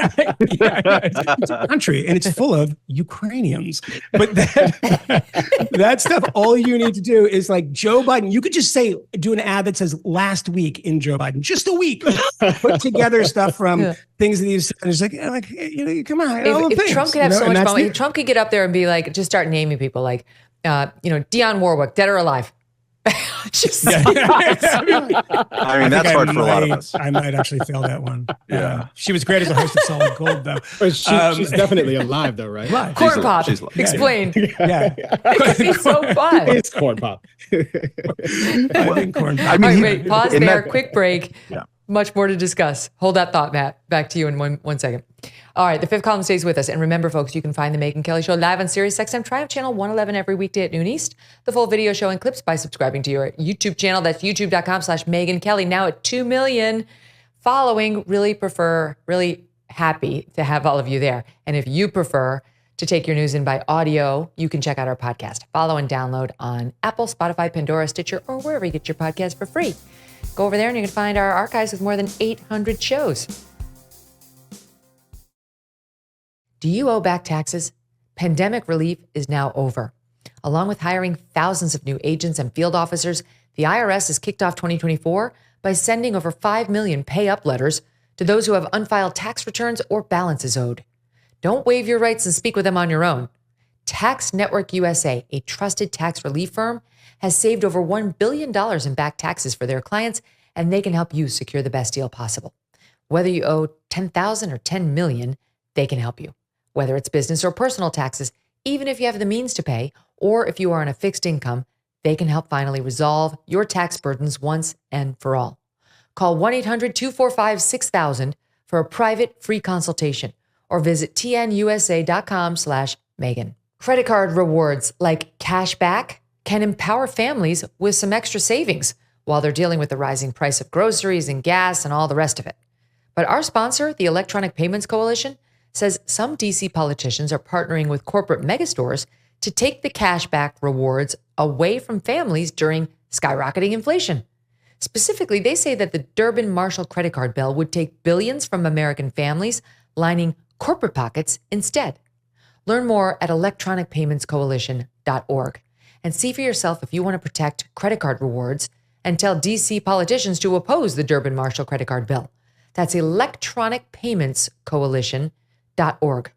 a country, and it's full of Ukrainians. But that stuff, all you need to do is like Joe Biden. You could just do an ad that says last week in Joe Biden, just a week. Put together stuff from things that he's said. It's like, come on. If Trump could have so much fun, Trump could get up there and be like, just start naming people like, Dionne Warwick, dead or alive. That's hard for a lot of us. I might actually fail that one. She was great as a host of Solid Gold, though. She's definitely alive, though, right? Live. Corn Pop. Explain. Yeah. It could be so fun. It's Corn Pop. I think Corn Pop. All right, wait, pause there. Quick break. Yeah. Much more to discuss. Hold that thought, Matt. Back to you in one second. All right, the fifth column stays with us. And remember, folks, you can find the Megyn Kelly Show live on SiriusXM Triumph Channel 111 every weekday at noon East. The full video show and clips by subscribing to your YouTube channel. That's youtube.com/Megyn Kelly. Now at 2 million following. Really happy to have all of you there. And if you prefer to take your news in by audio, you can check out our podcast. Follow and download on Apple, Spotify, Pandora, Stitcher, or wherever you get your podcast for free. Go over there and you can find our archives with more than 800 shows. Do you owe back taxes? Pandemic relief is now over. Along with hiring thousands of new agents and field officers, the IRS has kicked off 2024 by sending over 5 million pay-up letters to those who have unfiled tax returns or balances owed. Don't waive your rights and speak with them on your own. Tax Network USA, a trusted tax relief firm, has saved over $1 billion in back taxes for their clients, and they can help you secure the best deal possible. Whether you owe $10,000 or $10 million, they can help you. Whether it's business or personal taxes, even if you have the means to pay, or if you are on a fixed income, they can help finally resolve your tax burdens once and for all. Call 1-800-245-6000 for a private free consultation, or visit tnusa.com/Megyn. Credit card rewards like cash back can empower families with some extra savings while they're dealing with the rising price of groceries and gas and all the rest of it. But our sponsor, the Electronic Payments Coalition, says some DC politicians are partnering with corporate megastores to take the cashback rewards away from families during skyrocketing inflation. Specifically, they say that the Durbin-Marshall credit card bill would take billions from American families, lining corporate pockets instead. Learn more at electronicpaymentscoalition.org and see for yourself if you want to protect credit card rewards and tell DC politicians to oppose the Durbin-Marshall credit card bill. That's electronicpaymentscoalition.org.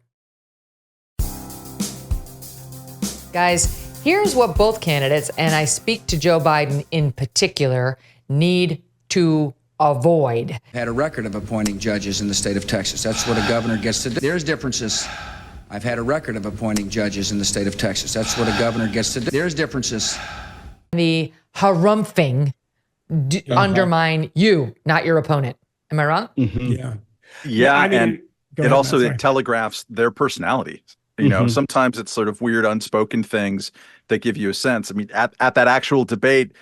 Guys, here's what both candidates, and I speak to Joe Biden in particular, need to avoid. Had a record of appointing judges in the state of Texas. That's what a governor gets to do. There's differences. I've had a record of appointing judges in the state of Texas. That's what a governor gets to do. There's differences. The harumphing undermine you, not your opponent. Am I wrong? Yeah. Yeah, I mean, and go it ahead, also Matt, sorry. telegraphs their personality. You know, sometimes it's sort of weird, unspoken things that give you a sense. I mean, at that actual debate,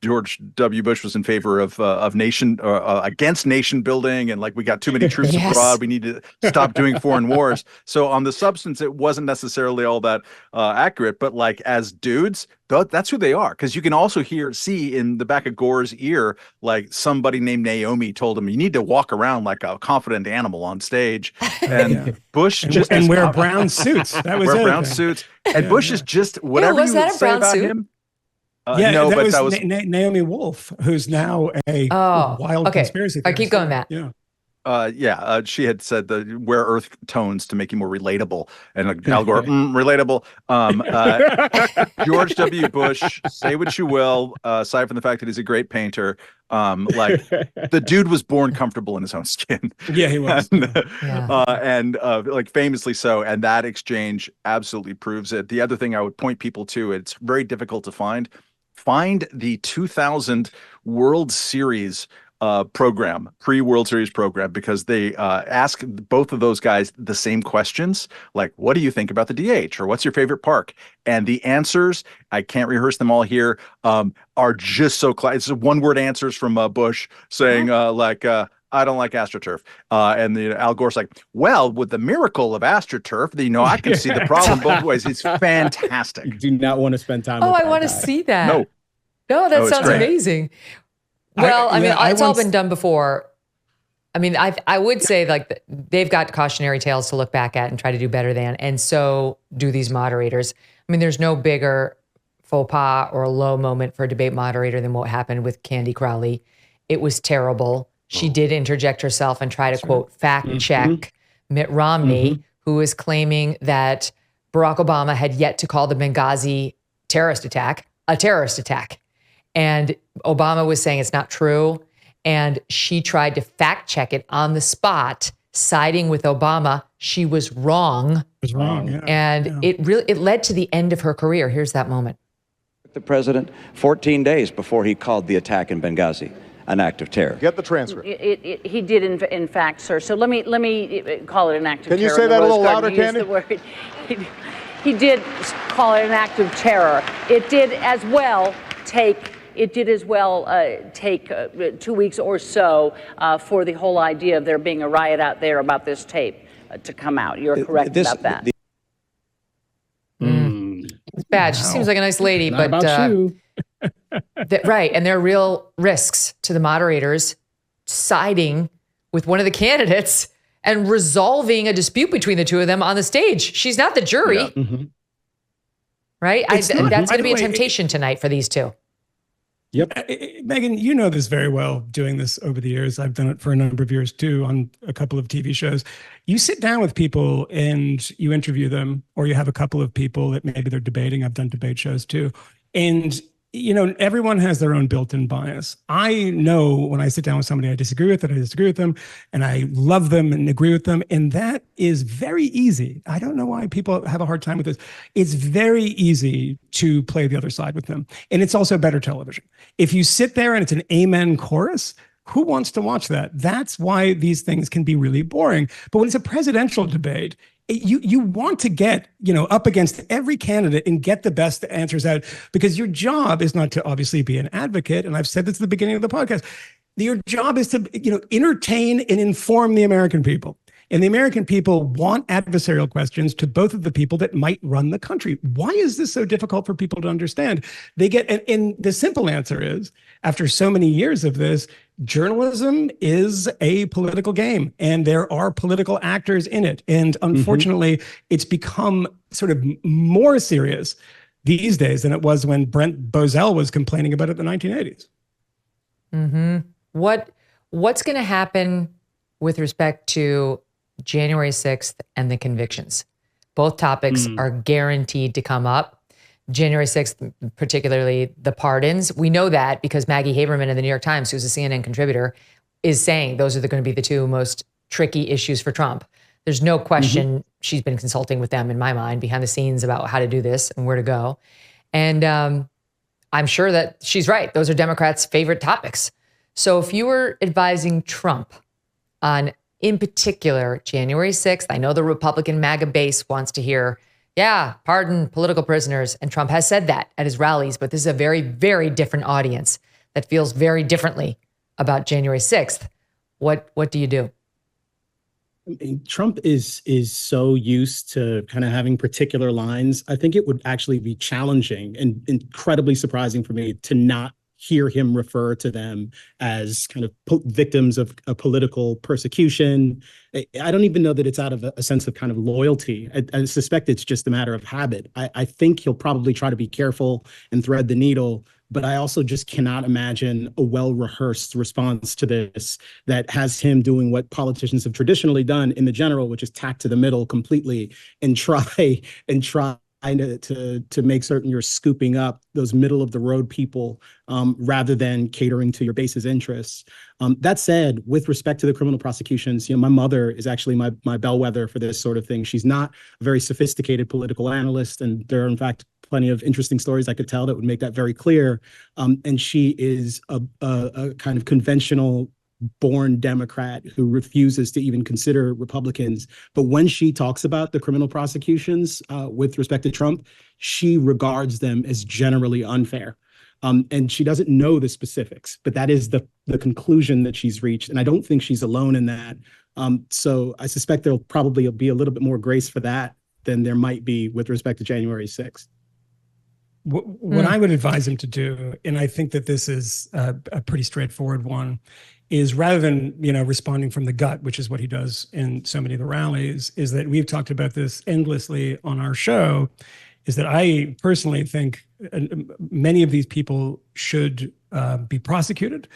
George W. Bush was in favor of nation against nation building, and like, we got too many troops abroad. We need to stop doing foreign wars. So on the substance, it wasn't necessarily all that accurate. But like, as dudes, that's who they are. Because you can also see in the back of Gore's ear, like, somebody named Naomi told him, you need to walk around like a confident animal on stage. And Bush and wear brown suits. That was wear brown suits. And Bush is just whatever you would say about him. No, but that that was was Naomi Wolf, who's now a wild conspiracy theorist. Keep going, Matt. Yeah. She had said wear earth tones to make you more relatable, and Al Gore, relatable. George W. Bush, say what you will, aside from the fact that he's a great painter, like, the dude was born comfortable in his own skin. Yeah, he was. and like, famously so. And that exchange absolutely proves it. The other thing I would point people to, it's very difficult to find the 2000 World Series pre-World Series program, because they ask both of those guys the same questions, like, what do you think about the DH, or what's your favorite park? And the answers, I can't rehearse them all here, are just so it's one-word answers from Bush saying I don't like AstroTurf. And Al Gore's like, well, with the miracle of AstroTurf, I can see the problem both ways. It's fantastic. You do not want to spend time with I that want to guy. see that. No, that sounds great. amazing. Well, it's all been done before. I mean, I would say, like, they've got cautionary tales to look back at and try to do better than, and so do these moderators. I mean, there's no bigger faux pas or low moment for a debate moderator than what happened with Candy Crowley. It was terrible. She did interject herself and try to, quote, fact check Mitt Romney, who is claiming that Barack Obama had yet to call the Benghazi terrorist attack a terrorist attack. And Obama was saying it's not true. And she tried to fact check it on the spot, siding with Obama. She was wrong. It was wrong, yeah. And it led to the end of her career. Here's that moment. The president 14 days before he called the attack in Benghazi an act of terror. Get the transcript. He did, in fact, sir. So let me call it an act of terror. Can you say that a little louder, Candy? He did call it an act of terror. It did as well take 2 weeks or so for the whole idea of there being a riot out there about this tape to come out. You're correct about that. It's bad. She seems like a nice lady, Not but about you. right. And there are real risks to the moderators siding with one of the candidates and resolving a dispute between the two of them on the stage. She's not the jury. Yeah. Right? That's going to be a temptation tonight for these two. Yep. Megyn, you know this very well, doing this over the years. I've done it for a number of years too, on a couple of TV shows. You sit down with people and you interview them, or you have a couple of people that maybe they're debating. I've done debate shows too. And everyone has their own built-in bias. I know when I sit down with somebody I disagree with, that I disagree with them, and I love them and agree with them. And that is very easy. I don't know why people have a hard time with this. It's very easy to play the other side with them. And it's also better television. If you sit there and it's an amen chorus, who wants to watch that? That's why these things can be really boring. But when it's a presidential debate, you want to get, up against every candidate and get the best answers out, because your job is not to obviously be an advocate. And I've said this at the beginning of the podcast. Your job is to, entertain and inform the American people. And the American people want adversarial questions to both of the people that might run the country. Why is this so difficult for people to understand? And the simple answer is, after so many years of this, journalism is a political game, and there are political actors in it. And unfortunately, it's become sort of more serious these days than it was when Brent Bozell was complaining about it in the 1980s. Mm-hmm. What's going to happen with respect to January 6th and the convictions? Both topics are guaranteed to come up. January 6th, particularly the pardons. We know that because Maggie Haberman in the New York Times, who's a CNN contributor, is saying those are going to be the two most tricky issues for Trump. There's no question she's been consulting with them, in my mind, behind the scenes about how to do this and where to go. And I'm sure that she's right. Those are Democrats' favorite topics. So if you were advising Trump on, in particular, January 6th, I know the Republican MAGA base wants to hear, yeah, pardon political prisoners. And Trump has said that at his rallies, but this is a very, very different audience that feels very differently about January 6th. What do you do? I mean, Trump is so used to kind of having particular lines. I think it would actually be challenging and incredibly surprising for me to not hear him refer to them as kind of victims of a political persecution. I don't even know that it's out of a sense of kind of loyalty. I suspect it's just a matter of habit. I think he'll probably try to be careful and thread the needle, but I also just cannot imagine a well-rehearsed response to this that has him doing what politicians have traditionally done in the general, which is tack to the middle completely and try to make certain you're scooping up those middle of the road people rather than catering to your base's interests. That said, with respect to the criminal prosecutions, my mother is actually my bellwether for this sort of thing. She's not a very sophisticated political analyst, and there are in fact plenty of interesting stories I could tell that would make that very clear. And she is a kind of conventional born Democrat who refuses to even consider Republicans. But when she talks about the criminal prosecutions with respect to Trump, she regards them as generally unfair. And she doesn't know the specifics, but that is the conclusion that she's reached. And I don't think she's alone in that. So I suspect there'll probably be a little bit more grace for that than there might be with respect to January 6th. What I would advise him to do, and I think that this is a pretty straightforward one, is rather than responding from the gut, which is what he does in so many of the rallies, is that we've talked about this endlessly on our show, is that I personally think many of these people should be prosecuted.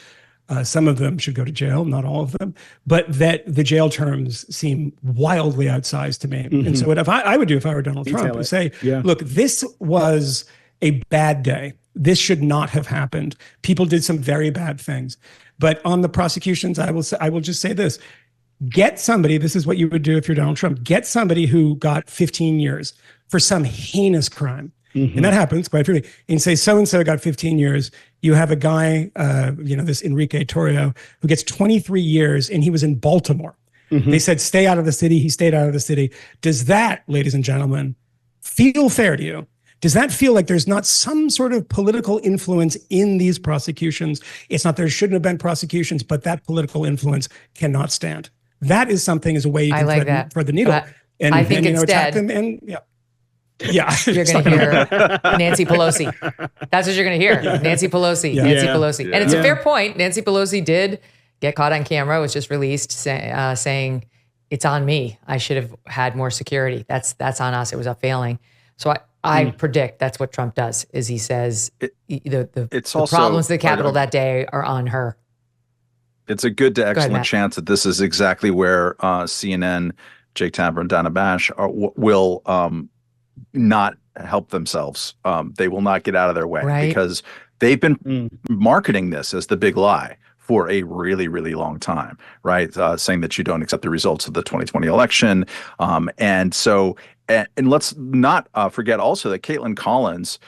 Some of them should go to jail, not all of them, but that the jail terms seem wildly outsized to me. And so what I would do if I were Donald Trump is say, look, this was a bad day. This should not have happened. People did some very bad things. But on the prosecutions, I will just say this. Get somebody, this is what you would do if you're Donald Trump, get somebody who got 15 years for some heinous crime. And that happens quite frequently. And say, so-and-so got 15 years. You have a guy, this Enrique Torrio, who gets 23 years, and he was in Baltimore. They said, stay out of the city. He stayed out of the city. Does that, ladies and gentlemen, feel fair to you? Does that feel like there's not some sort of political influence in these prosecutions? It's not there shouldn't have been prosecutions, but that political influence cannot stand. That is something as a way you can thread the needle. And I think instead, attack them and you're going to hear Nancy Pelosi. That's what you're going to hear. Nancy Pelosi. Nancy Pelosi. And it's a fair point. Nancy Pelosi did get caught on camera. It was just released saying, it's on me. I should have had more security. That's on us. It was a failing. So I predict that's what Trump does, is he says the problems at the Capitol that day are on her. It's a good to excellent chance that this is exactly where CNN, Jake Tapper, and Dana Bash will not help themselves. They will not get out of their way because they've been marketing this as the big lie for a really, really long time, right? Saying that you don't accept the results of the 2020 election. And let's not forget also that Caitlin Collins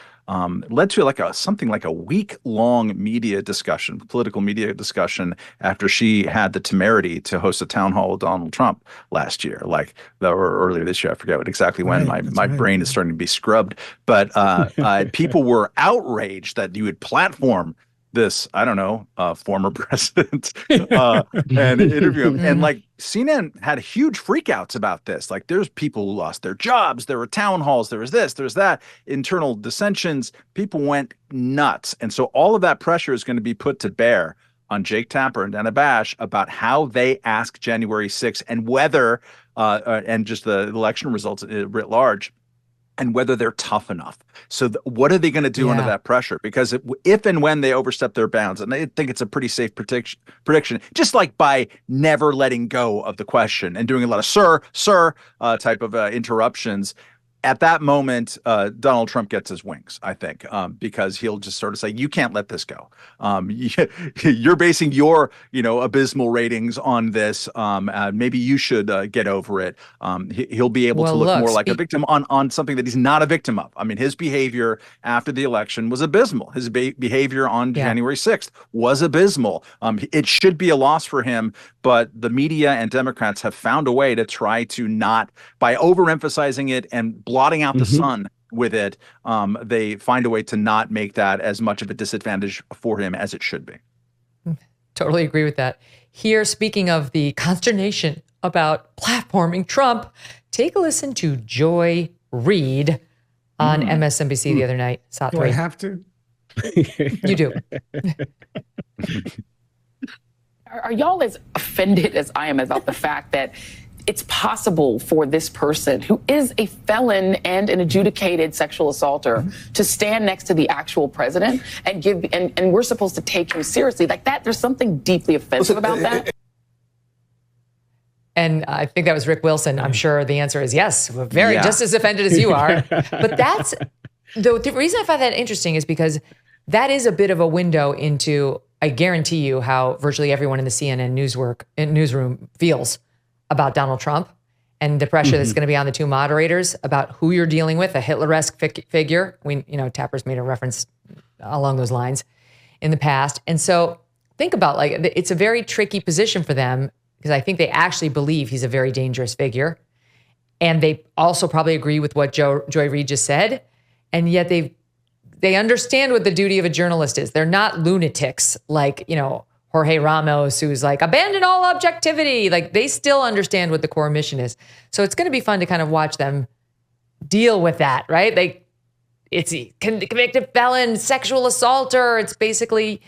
led to something like a week-long media discussion, political media discussion, after she had the temerity to host a town hall with Donald Trump last year, or earlier this year. I forget exactly when. My brain is starting to be scrubbed. But people were outraged that you would platform this, former president and interview him. And CNN had huge freakouts about this. There's people who lost their jobs. There were town halls. There was this, there's that, internal dissensions. People went nuts. And so all of that pressure is going to be put to bear on Jake Tapper and Dana Bash about how they ask January 6th and whether, and just the election results writ large, and whether they're tough enough. So what are they going to do under that pressure? Because if and when they overstep their bounds, and I think it's a pretty safe prediction, just by never letting go of the question and doing a lot of sir type of interruptions, at that moment, Donald Trump gets his wings, I think, because he'll just sort of say, you can't let this go. You're basing your, abysmal ratings on this. Maybe you should get over it. He'll be able to look more like a victim on something that he's not a victim of. I mean, his behavior after the election was abysmal. His behavior on January 6th was abysmal. It should be a loss for him, but the media and Democrats have found a way to try to not, by overemphasizing it and blotting out the sun with it, they find a way to not make that as much of a disadvantage for him as it should be. Totally agree with that. Here, speaking of the consternation about platforming Trump, take a listen to Joy Reid on MSNBC the other night. Do I have to? You do. Are y'all as offended as I am about the fact that it's possible for this person who is a felon and an adjudicated sexual assaulter to stand next to the actual president and and we're supposed to take him seriously like that? There's something deeply offensive about that. And I think that was Rick Wilson. I'm sure the answer is yes. We're just as offended as you are. But that's the reason I find that interesting is because that is a bit of a window into, I guarantee you, how virtually everyone in the CNN newsroom feels about Donald Trump and the pressure that's going to be on the two moderators about who you're dealing with, a Hitler-esque figure. Tapper's made a reference along those lines in the past. And so think about, it's a very tricky position for them because I think they actually believe he's a very dangerous figure. And they also probably agree with what Joy Reid just said. And yet they understand what the duty of a journalist is. They're not lunatics like, Jorge Ramos, who's like, abandon all objectivity. Like, they still understand what the core mission is. So it's going to be fun to kind of watch them deal with that, right? Like, it's a convicted felon, sexual assaulter. It's basically,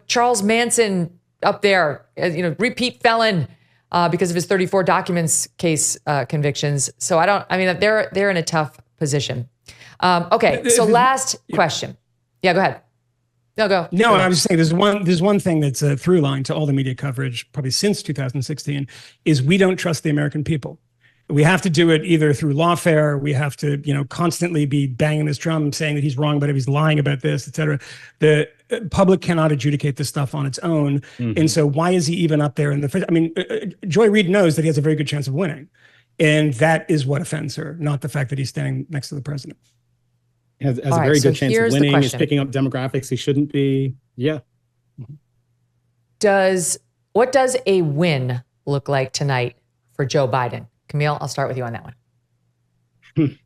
Charles Manson up there, repeat felon because of his 34 documents case convictions. So they're in a tough position. Okay, so last question. Yeah, go ahead. No, go. No, I was just saying there's one thing that's a through line to all the media coverage, probably since 2016, is we don't trust the American people. We have to do it either through lawfare. We have to, constantly be banging this drum, saying that he's wrong about it, he's lying about this, et cetera. The public cannot adjudicate this stuff on its own. And so why is he even up there in the first? I mean, Joy Reid knows that he has a very good chance of winning. And that is what offends her, not the fact that he's standing next to the president. Has a very good chance of winning. He's picking up demographics he shouldn't be. Yeah. What does a win look like tonight for Joe Biden? Kmele, I'll start with you on that one.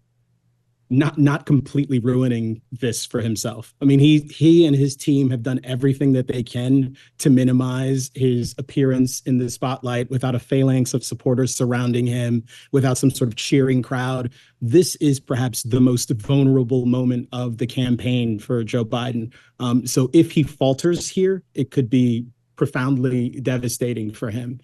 Not completely ruining this for himself. I mean, he and his team have done everything that they can to minimize his appearance in the spotlight without a phalanx of supporters surrounding him, without some sort of cheering crowd. This is perhaps the most vulnerable moment of the campaign for Joe Biden. So if he falters here, it could be profoundly devastating for him.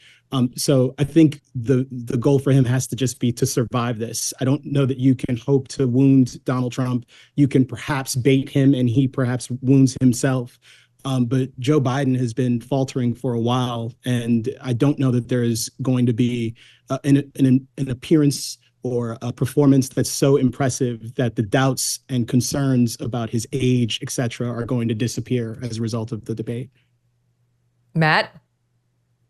So I think the goal for him has to just be to survive this. I don't know that you can hope to wound Donald Trump. You can perhaps bait him and he perhaps wounds himself. But Joe Biden has been faltering for a while, and I don't know that there is going to be an appearance or a performance that's so impressive that the doubts and concerns about his age, et cetera, are going to disappear as a result of the debate. Matt?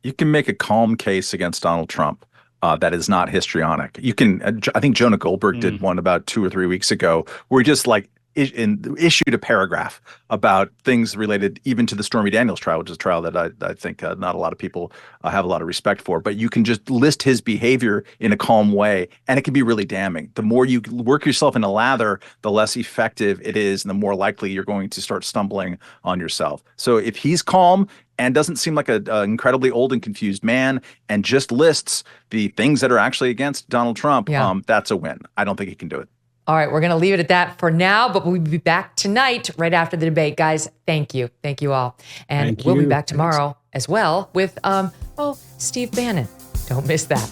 You can make a calm case against Donald Trump that is not histrionic. You can, I think Jonah Goldberg did one about 2 or 3 weeks ago where he just issued a paragraph about things related even to the Stormy Daniels trial, which is a trial that I think not a lot of people have a lot of respect for. But you can just list his behavior in a calm way, and it can be really damning. The more you work yourself in a lather, the less effective it is, and the more likely you're going to start stumbling on yourself. So if he's calm and doesn't seem like an incredibly old and confused man and just lists the things that are actually against Donald Trump, that's a win. I don't think he can do it. All right, we're going to leave it at that for now, but we'll be back tonight right after the debate. Guys, thank you. Thank you all. And we'll be back tomorrow as well with, Steve Bannon. Don't miss that.